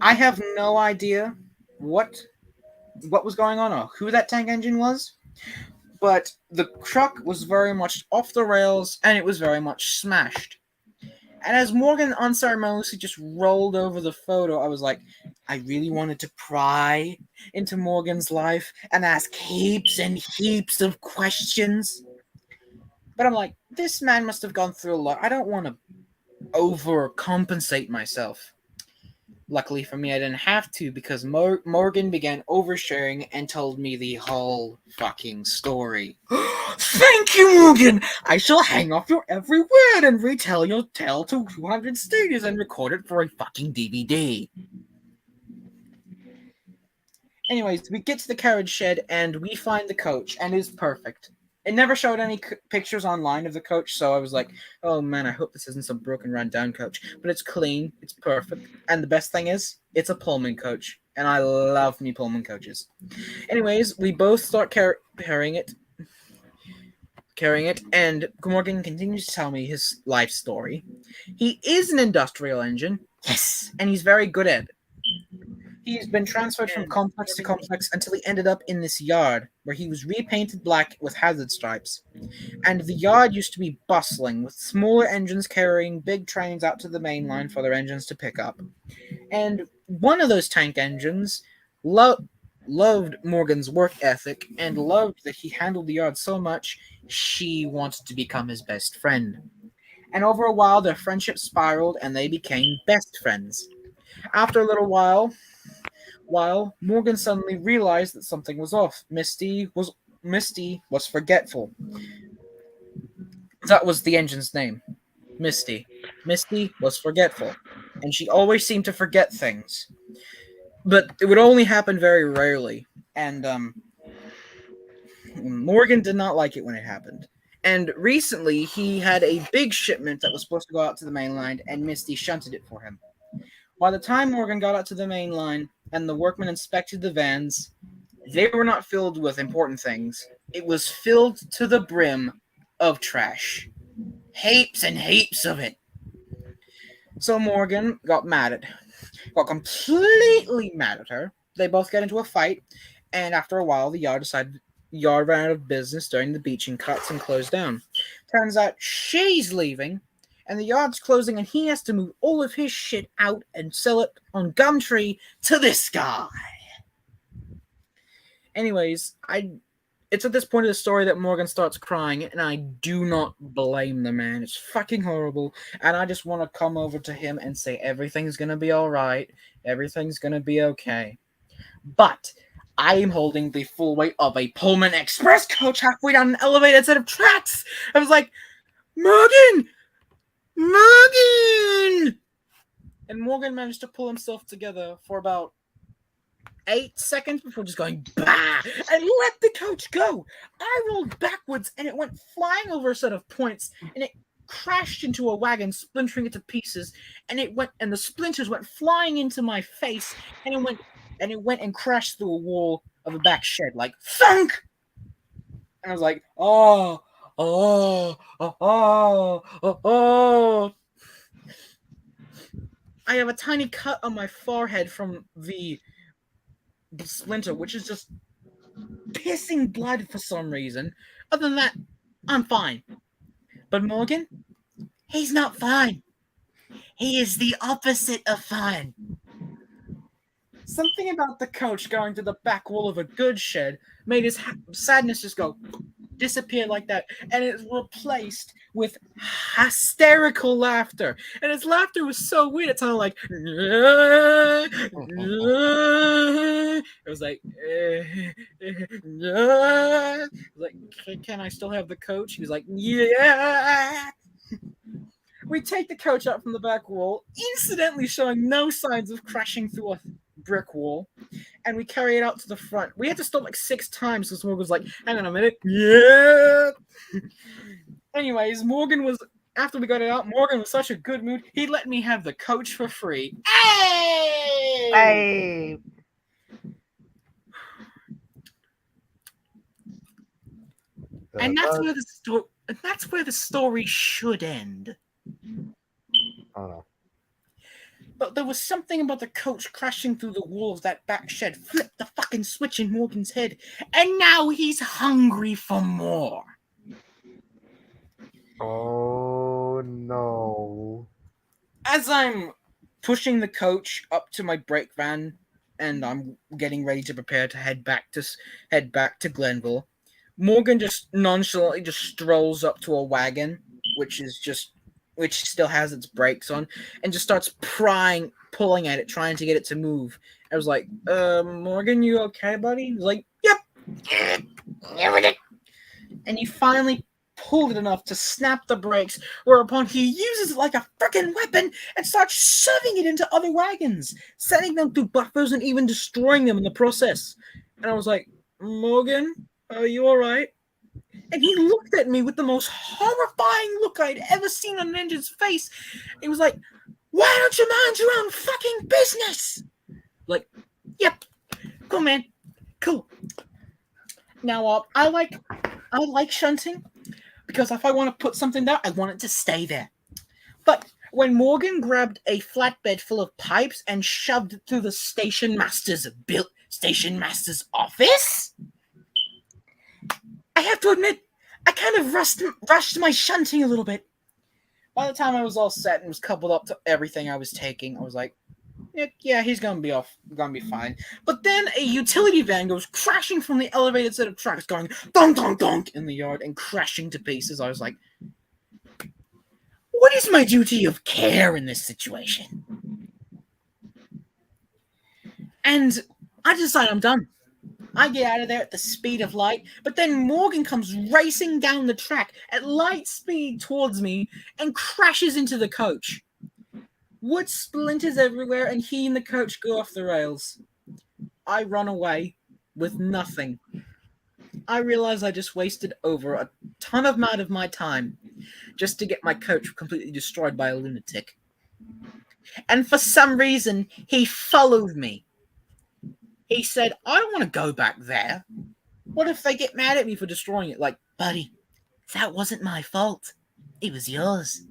I have no idea what was going on or who that tank engine was. But the truck was very much off the rails, and it was very much smashed. And as Morgan unceremoniously just rolled over the photo, I was like, I really wanted to pry into Morgan's life and ask heaps and heaps of questions. But I'm like, this man must have gone through a lot. I don't want to overcompensate myself. Luckily for me, I didn't have to, because Morgan began oversharing and told me the whole fucking story. Thank you, Morgan! I shall hang off your every word and retell your tale to 200 stages and record it for a fucking DVD. Anyways, we get to the carriage shed and we find the coach, and it's perfect. It never showed any pictures online of the coach, so I was like, oh man, I hope this isn't some broken, run-down coach. But it's clean, it's perfect, and the best thing is, it's a Pullman coach, and I love me Pullman coaches. Anyways, we both start carrying it, and Morgan continues to tell me his life story. He is an industrial engine, yes, and he's very good at it. He's been transferred from complex to complex until he ended up in this yard, where he was repainted black with hazard stripes. And the yard used to be bustling, with smaller engines carrying big trains out to the main line for their engines to pick up. And one of those tank engines loved Morgan's work ethic and loved that he handled the yard so much, she wanted to become his best friend. And over a while, their friendship spiraled, and they became best friends. After a little while, Morgan suddenly realized that something was off. Misty was forgetful. That was the engine's name. Misty. Misty was forgetful. And she always seemed to forget things. But it would only happen very rarely. And Morgan did not like it when it happened. And recently, he had a big shipment that was supposed to go out to the main line, and Misty shunted it for him. By the time Morgan got out to the main line and the workmen inspected the vans, they were not filled with important things. It was filled to the brim of trash. Heaps and heaps of it. So Morgan got completely mad at her. They both got into a fight, and after a while, the yard ran out of business during the beaching cuts and closed down. Turns out she's leaving, and the yard's closing, and he has to move all of his shit out and sell it on Gumtree to this guy. Anyways, it's at this point of the story that Morgan starts crying, and I do not blame the man. It's fucking horrible, and I just want to come over to him and say everything's gonna be alright, everything's gonna be okay. But I am holding the full weight of a Pullman Express coach halfway down an elevated set of tracks. I was like, Morgan! And Morgan managed to pull himself together for about 8 seconds before just going bah and let the coach go. I rolled backwards and it went flying over a set of points, and it crashed into a wagon, splintering it to pieces, and the splinters went flying into my face, and it went and it went and crashed through a wall of a back shed, like thunk. And I was like, oh, oh, oh, oh, oh, oh. I have a tiny cut on my forehead from the splinter, which is just pissing blood for some reason. Other than that, I'm fine. But Morgan, he's not fine. He is the opposite of fine. Something about the coach going to the back wall of a goods shed made his sadness just go disappear like that, and it's replaced with hysterical laughter. And his laughter was so weird; it sounded like it was like can I still have the coach? He was like, yeah. We take the coach out from the back wall, incidentally showing no signs of crashing through a brick wall, and we carry it out to the front. We had to stop like 6 times because Morgan was like, hang on a minute. Yeah. Anyways, after we got it out, Morgan was such a good mood, he let me have the coach for free. Hey! Hey! And that's where the story should end. Oh no. But there was something about the coach crashing through the wall of that back shed, flipped the fucking switch in Morgan's head, and now he's hungry for more. Oh no. As I'm pushing the coach up to my brake van, and I'm getting ready to prepare to head back to Glenville, Morgan just nonchalantly just strolls up to a wagon, which still has its brakes on, and just starts pulling at it, trying to get it to move. I was like, Morgan, you okay, buddy? He was like, yep. And he finally pulled it enough to snap the brakes, whereupon he uses it like a freaking weapon and starts shoving it into other wagons, sending them through buffers and even destroying them in the process. And I was like, Morgan, are you all right? And he looked at me with the most horrifying look I'd ever seen on an engine's face. He was like, why don't you mind your own fucking business? Like, yep. Cool, man. Cool. Now, I like shunting because if I want to put something there, I want it to stay there. But when Morgan grabbed a flatbed full of pipes and shoved it through the station master's office, I have to admit, I kind of rushed my shunting a little bit. By the time I was all set and was coupled up to everything I was taking, I was like, yeah, he's gonna be fine. But then a utility van goes crashing from the elevated set of tracks, going donk donk donk in the yard and crashing to pieces. I was like, what is my duty of care in this situation? And I decide I'm done. I get out of there at the speed of light, but then Morgan comes racing down the track at light speed towards me and crashes into the coach. Wood splinters everywhere, and he and the coach go off the rails. I run away with nothing. I realize I just wasted over a ton of amount of my time just to get my coach completely destroyed by a lunatic. And for some reason, he followed me. He said, I don't want to go back there. What if they get mad at me for destroying it? Like, buddy, that wasn't my fault. It was yours.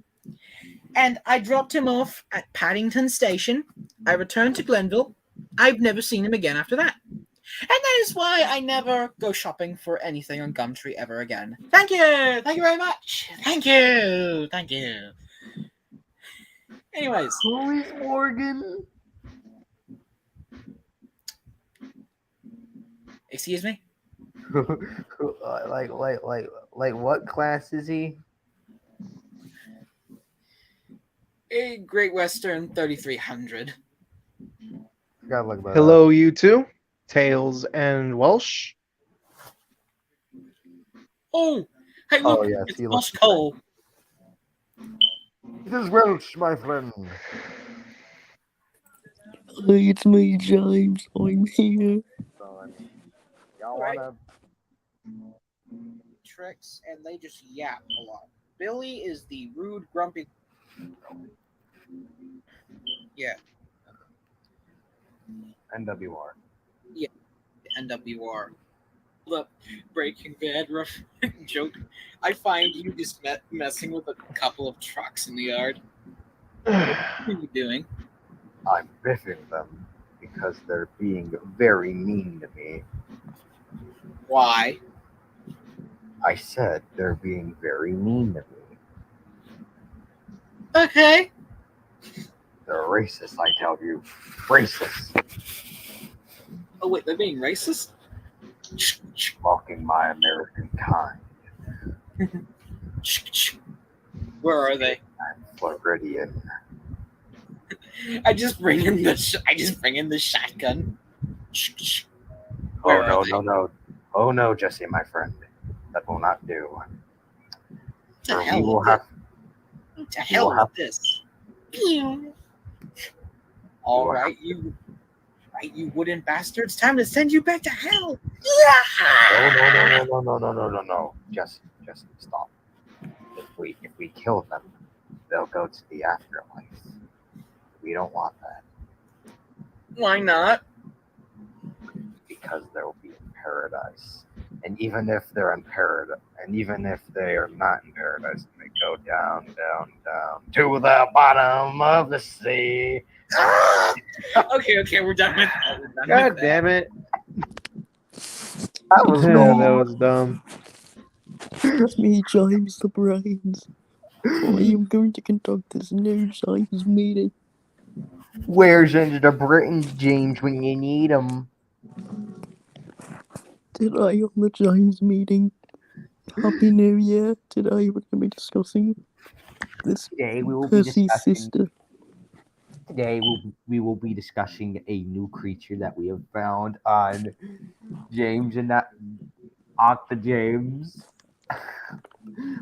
And I dropped him off at Paddington Station. I returned to Glenville. I've never seen him again after that. And that is why I never go shopping for anything on Gumtree ever again. Thank you. Thank you very much. Thank you. Thank you. Anyways. Who is Morgan? Excuse me? like what class is he? A Great Western 3300. Gotta look that Hello, up. you two. Tails and Welsh. Oh, hey, look, Oh, yes, it's he Boss looks Cole. It is Welsh, my friend. Hi, it's me, James. I'm here. Y'all Right. wanna? Tricks, and they just yap a lot. Billy is the rude, grumpy. Yeah. NWR. Yeah, NWR. The Breaking Bad joke. I find you just messing with a couple of trucks in the yard. What are you doing? I'm biffing them because they're being very mean to me. Why? I said they're being very mean to me. Okay. They're racist, I tell you. Racist. Oh wait, they're being racist? Mocking my American kind. Where are they? I'm Floridian. I just bring in the shotgun. Oh no, no, no. Oh no, Jesse, my friend. That will not do. To We hell will with have this. To hell with this. All right, you wooden bastards. Time to send you back to hell. No. Just stop. If we kill them, they'll go to the afterlife. We don't want that. Why not? Because they'll be in paradise. And even if they're in paradise, and even if they are not in paradise, and they go down to the bottom of the sea. Okay, we're done with that. God damn it. That was Yeah, that was dumb. It's me, James the Brains. I am going to conduct this no science meeting. Where's the Britain, James, when you need them? Today on the James meeting, Happy New Year. Today we're going to be discussing this Today we will be Percy's discussing. sister. Today we will be discussing a new creature that we have found on James and not Octa James.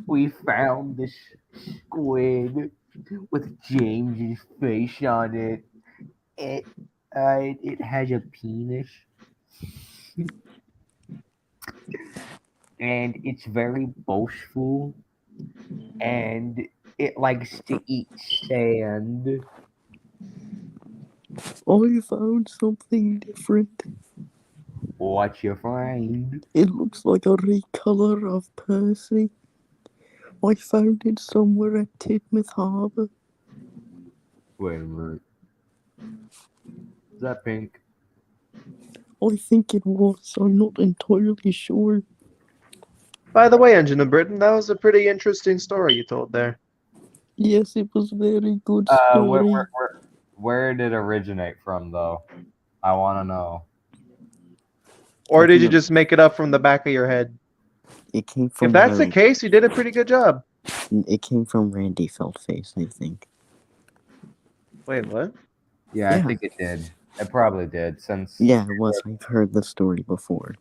We found this squid with James's face on it. It has a penis. And it's very boastful. And it likes to eat sand. I found something different. What you find? It looks like a recolor of Percy. I found it somewhere at Titmouth Harbour. Wait a minute. Is that pink? I think it was. I'm not entirely sure. By the way, Engine of Britain, that was a pretty interesting story you told there. Yes, it was a very good story. Where did it originate from, though? I want to know. Or did you just make it up from the back of your head? It came from. If that's the case, you did a pretty good job. It came from Randy Feltface, I think. Wait, what? Yeah, I think it did. It probably did, since... Yeah, it was. I've heard the story before.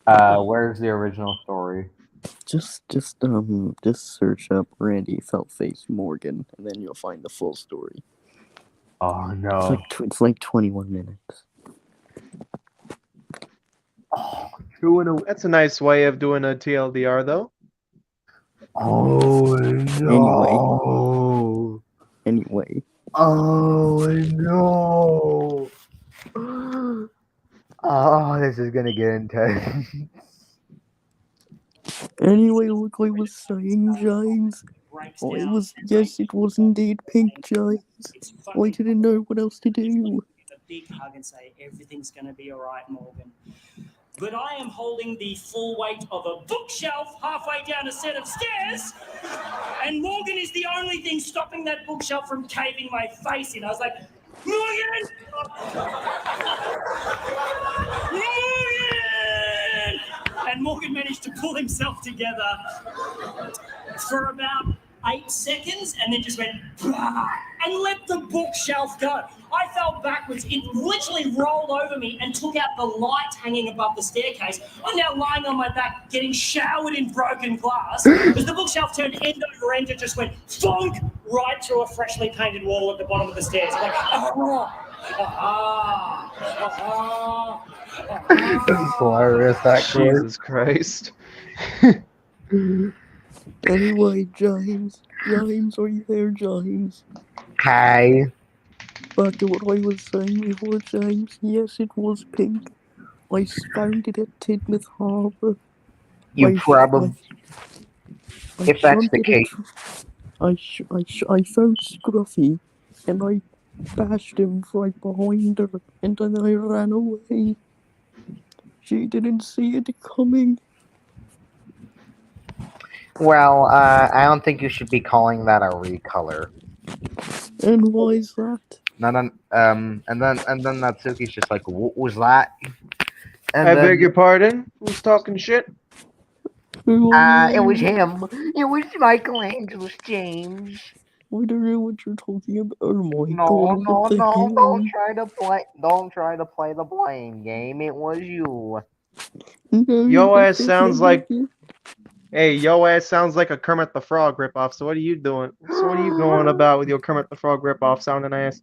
Where's the original story? Just search up Randy Feltface Morgan, and then you'll find the full story. Oh, no. It's like 21 minutes. That's a nice way of doing a TLDR, though. Oh, no. Anyway. Oh, no. Oh, this is gonna get intense. Anyway, like I was saying, James, it was indeed pink, James. I didn't know what else to do. A big hug and say, everything's gonna be alright, Morgan. But I am holding the full weight of a bookshelf halfway down a set of stairs, and Morgan is the only thing stopping that bookshelf from caving my face in. I was like, Morgan! Morgan! And Morgan managed to pull himself together for about 8 seconds and then just went and let the bookshelf go. I fell backwards. It literally rolled over me and took out the light hanging above the staircase. I'm now lying on my back getting showered in broken glass as the bookshelf turned end over end and just went thunk right through a freshly painted wall at the bottom of the stairs. I'm like, This is hilarious, actually. Jesus Christ. Anyway, James, are you there, James? Hi. back to what I was saying before, James. Yes, it was pink. I found it at Tidmouth Harbour. You I probably, if that's the shunted case, I found Scruffy, and I bashed him right behind her, and then I ran away. She didn't see it coming. well, I don't think you should be calling that a recolor. And why is that? And then Natsuki's just like, what was that? And I then, beg your pardon? Who's talking shit? it was him. It was Michelangelo's James. I don't know what you're talking about. Oh my No, god, no, what the no! hell? Don't try to play the blame game. It was you. No, Yo it ass was sounds definitely like you. Hey, yo ass sounds like a Kermit the Frog ripoff. So what are you doing? So what are you going about with your Kermit the Frog ripoff sounding ass?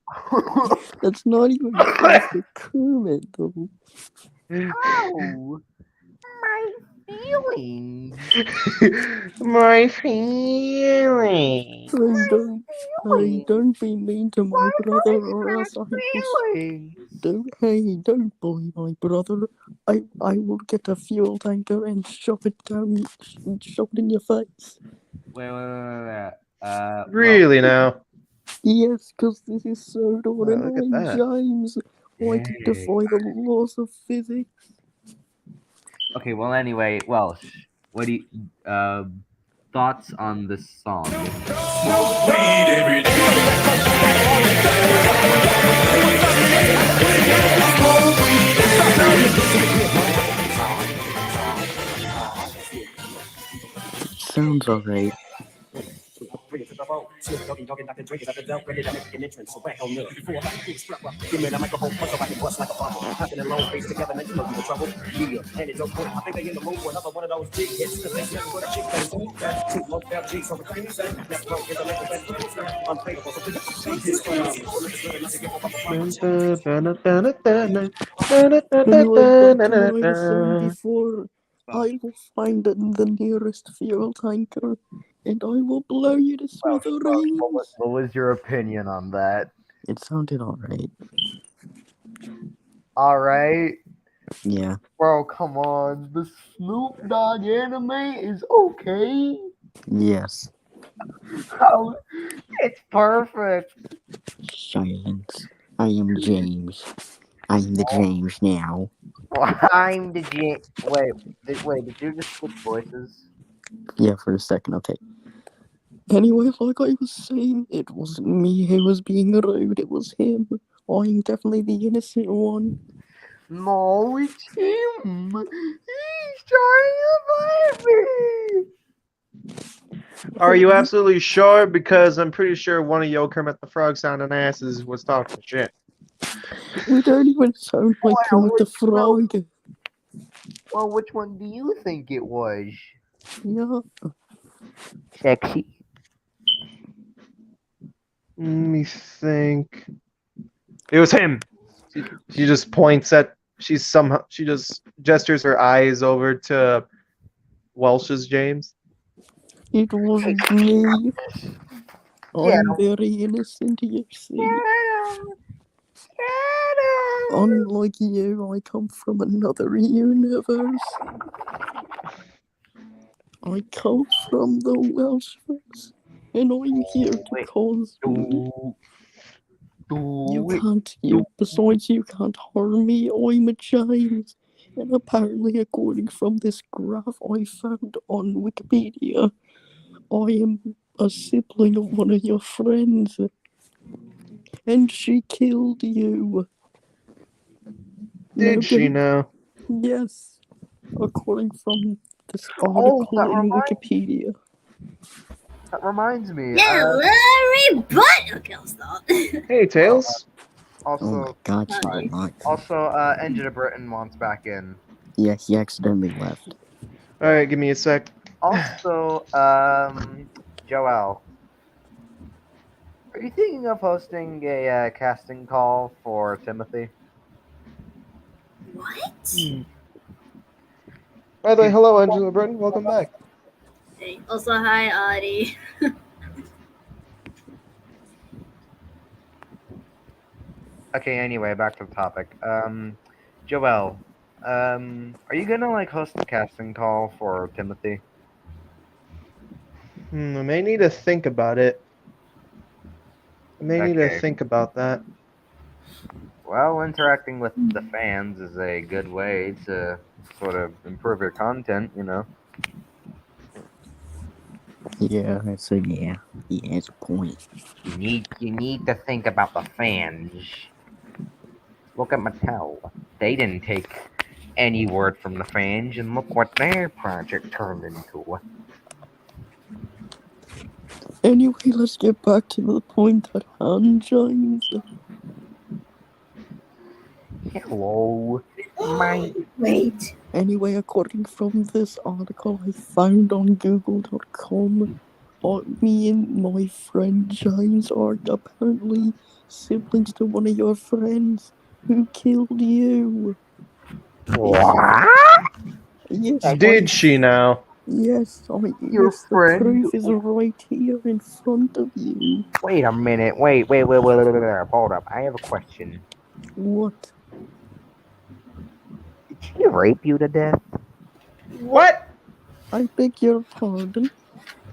That's not even close to Kermit, though. Oh, my feelings. My feelings. Hey, don't be mean to my brother, or else I will. Don't bully my brother. I will get a fuel tanker and shove it down, shove it in your face. Wait. Really now? Yes, because this is so Wow, look at annoying, that. James. I can defy the laws of physics. Okay, well, anyway, Welsh, what do you, thoughts on this song? Sounds alright. Anyway, back to what I was saying before. I will find the nearest fuel tanker, and I will blow you to smithereens. What was your opinion on that? It sounded alright. Alright? Yeah. Bro, come on. The Snoop Dogg anime is okay. Yes. Oh, it's perfect. Silence. I am James. I am the James now. I'm the James. Wait, did you just switch voices? Yeah, for a second, okay. Anyway, like I was saying, it wasn't me who was being rude, it was him. I'm definitely the innocent one. No, it's him. He's trying to fight me. Are you absolutely sure? Because I'm pretty sure one of your Kermit the Frog sounding asses was talking shit. We don't even sound like Kermit the Frog. Well, which one do you think it was? Yeah. Sexy. Let me think. It was him. She just points at. She just gestures her eyes over to Welsh's James. It wasn't me. Yeah. I'm very innocent, you see. Unlike you, I come from another universe. I come from the Welshverse, and I'm here to cause besides you can't harm me, I'm a James. And apparently, according from this graph I found on Wikipedia, I am a sibling of one of your friends. And she killed you. Did she now? Yes. According from this article in Wikipedia. That reminds me. Okay, I'll stop. Hey, Tails. Also, Oh my god, she's not. Also, Engine of Britain wants back in. Yeah, he accidentally left. Alright, give me a sec. Also, Joel, are you thinking of hosting a casting call for Timothy? What? By the way, hello, Angela Britton. Welcome back. Hey, also, hi, Adi. Okay. Anyway, back to the topic. Joel, are you gonna like host a casting call for Timothy? I may need to think about it. I may need to Okay. think about that. Well, interacting with the fans is a good way to sort of improve your content, you know. Yeah, that's a yeah. He has a point. You need to think about the fans. Look at Mattel. They didn't take any word from the fans, and look what their project turned into. Anyway, let's get back to the point at hand, James. Hello, my. Wait. Anyway, according from this article I found on Google.com, me and my friend James are apparently siblings to one of your friends who killed you. What? Yes. Did she now? Yes, Your yes, the friend? proof is right here in front of you. Wait a minute. Wait. Hold up. I have a question. What? Did she rape you to death? What? I beg your pardon?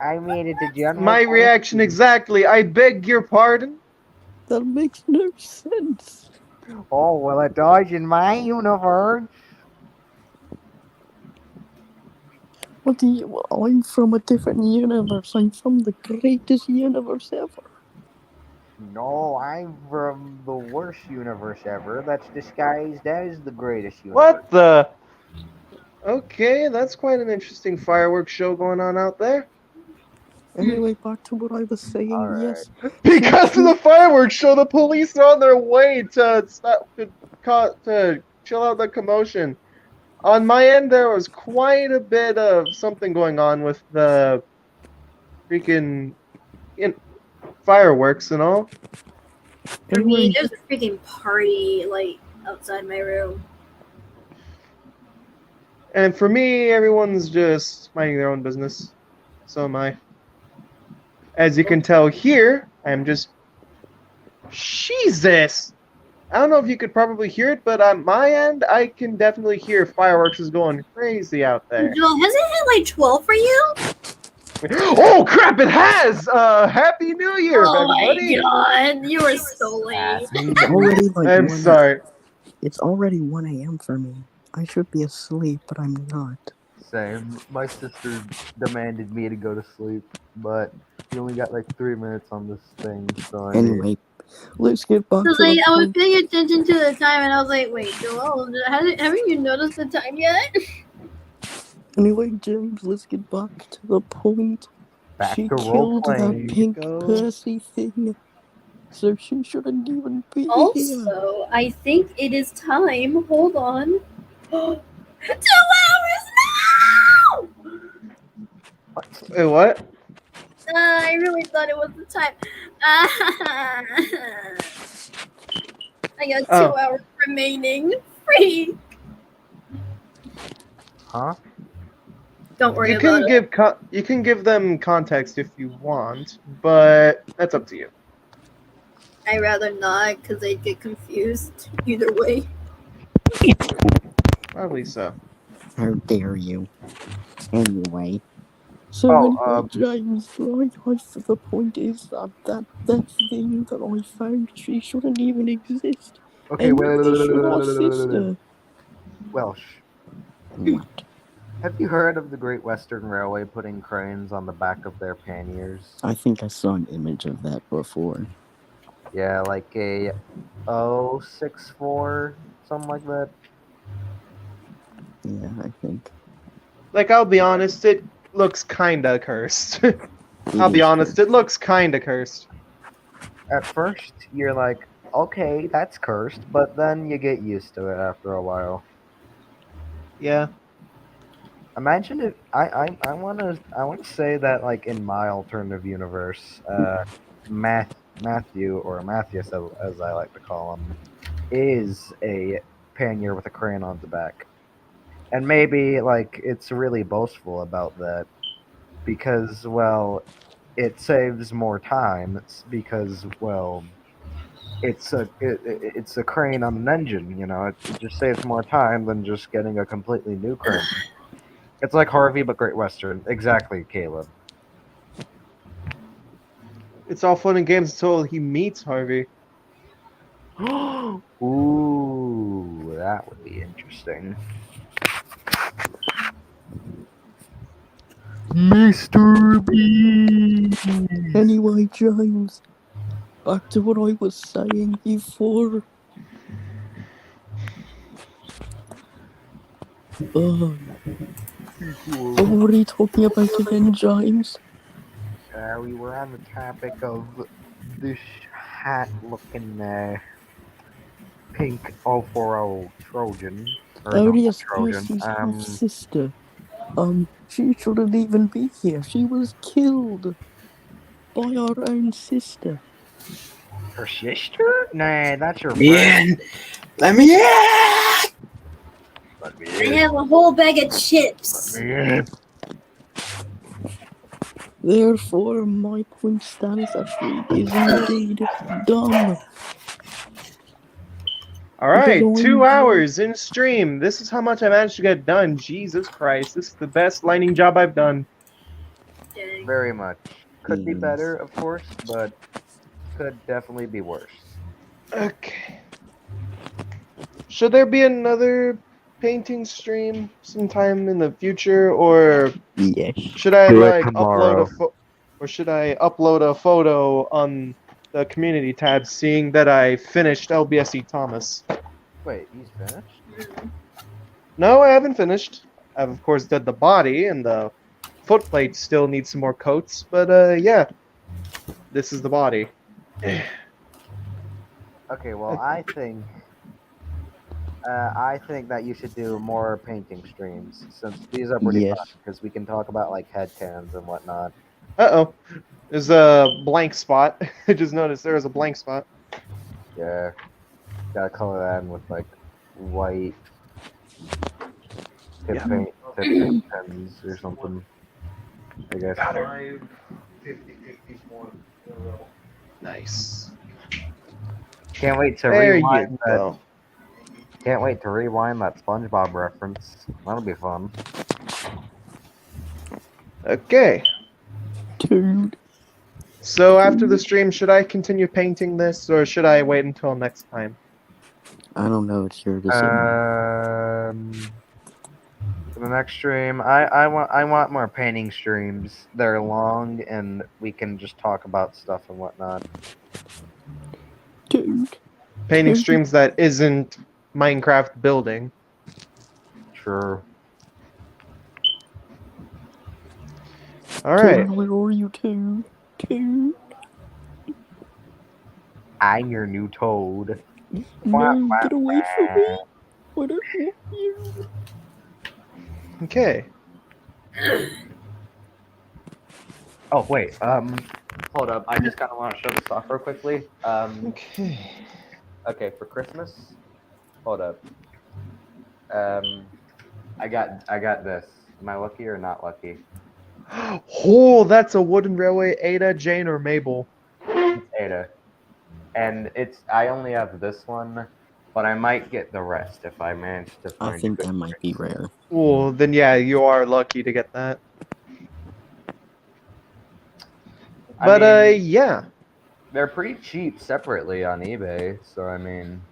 I mean, it's a general. My reaction exactly. I beg your pardon. That makes no sense. Oh, well, it does in my universe. What do you? I'm from a different universe. I'm from the greatest universe ever. No, I'm from the worst universe ever that's disguised as the greatest universe. What the? Okay, that's quite an interesting fireworks show going on out there. Anyway, back to what I was saying. Yes. Because of the fireworks show, the police are on their way to stop to chill out the commotion. On my end, there was quite a bit of something going on with the freaking fireworks and all. For me, there's a freaking party like outside my room. And for me, everyone's just minding their own business. So am I. As you can tell here, I'm just... Jesus! I don't know if you could probably hear it, but on my end, I can definitely hear fireworks is going crazy out there. Joel, has it hit like 12 for you? Oh crap, it has! Happy New Year, everybody! Oh my god, you are so late. It's already like I'm sorry. It's already 1 a.m. for me. I should be asleep, but I'm not. Same. My sister demanded me to go to sleep, but we only got like 3 minutes on this thing, so I Anyway, let's get back Because to the I was point. paying attention to the time and I was like, wait, Joel, haven't you noticed the time yet? Anyway, James, let's get back to the point. Back She to killed that role-playing. pink Percy thing, so she shouldn't even be here. Also, I think it is time. Hold on. 2 hours now! Wait, what? I really thought it was the time. I got 2 Oh. hours remaining. Free. Huh? Don't worry You about can it. you can give them context if you want, but that's up to you. I'd rather not because they'd get confused either way. Probably so. How dare you? Anyway. So Oh, anyway, James, the point is that thing that I found, she shouldn't even exist. Okay, And wait. neither should our sister. Welsh. What? Have you heard of the Great Western Railway putting cranes on the back of their panniers? I think I saw an image of that before. Yeah, like a 064, something like that. Yeah, I think. Like, I'll be honest, it looks kinda cursed. I'll be honest, it looks kinda cursed. At first, you're like, okay, that's cursed, but then you get used to it after a while. Yeah. Imagine if I want to say that like in my alternative universe, Matthew or Matthias as I like to call him, is a pannier with a crayon on the back, and maybe like it's really boastful about that because well, it saves more time. It's because well, it's a crane on an engine. You know, it just saves more time than just getting a completely new crane. It's like Harvey, but Great Western. Exactly, Caleb. It's all fun and games until he meets Harvey. Ooh, that would be interesting. Mr. B. Anyway, James, back to what I was saying before. What were you talking about again, James? We were on the topic of this hat-looking pink 040 Trojan. Oh, yes, Percy's half-sister. She shouldn't even be here. She was killed by our own sister. Her sister? Nah, that's your Man, friend. let me in! I have a whole bag of chips. Therefore, my point stands that she is indeed dumb. All right, 2 hours in stream. This is how much I managed to get done. Jesus Christ, this is the best lighting job I've done. Very much. Could be better, of course, but could definitely be worse. Okay. Should there be another painting stream sometime in the future, or yes, should I Do it like tomorrow. upload a photo on the community tab, seeing that I finished LBSE Thomas? Wait, he's finished? No, I haven't finished. I've of course done the body, and the foot plate still needs some more coats, but yeah, this is the body. Okay, well, I think that you should do more painting streams, since these are pretty fun, because we can talk about like headcans and whatnot. Uh-oh. There's a blank spot. I just noticed there was a blank spot. Yeah. Gotta color that in with like white tip paint pens or something. I guess. Nice. Can't wait to There rewind you that. go. Can't wait to rewind that SpongeBob reference. That'll be fun. Okay. Dude. So after the stream, should I continue painting this, or should I wait until next time? I don't know. It's your decision. For the next stream, I want more painting streams. They're long and we can just talk about stuff and whatnot. Dude. Painting streams that isn't Minecraft building. Sure. All right. Where are you, Dude? Dude. I'm your new toad. No, get away from me. I don't want you. Okay. Oh wait, hold up. I just kind of want to show this off real quickly. Okay. Okay, for Christmas. Hold up. I got this. Am I lucky or not lucky? Oh, that's a wooden railway. Ada, Jane, or Mabel? Ada. And I only have this one, but I might get the rest if I manage to find I think that might be rare. Well, then yeah, you are lucky to get that. But yeah. They're pretty cheap separately on eBay, so I mean.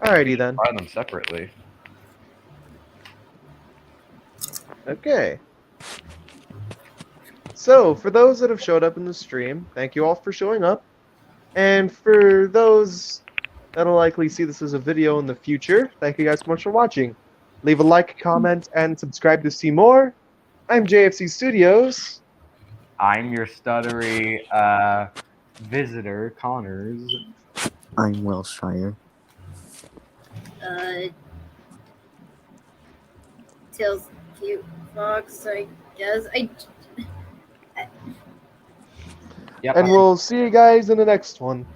Alrighty then. Buy them separately. Okay. So, for those that have showed up in the stream, thank you all for showing up. And for those that'll likely see this as a video in the future, thank you guys so much for watching. Leave a like, comment, and subscribe to see more. I'm JFC Studios. I'm your stuttery visitor, Connors. I'm Welshire. Tails cute fox, I guess. Yep. And we'll see you guys in the next one.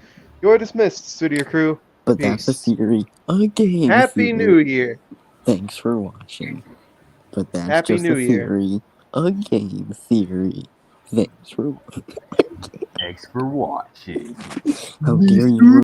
You're dismissed, studio crew. But that's a theory. A game Happy theory. New Year. Thanks for watching. But that's Happy just New a Year. theory. A game theory. Thanks for Thanks for watching. how dare you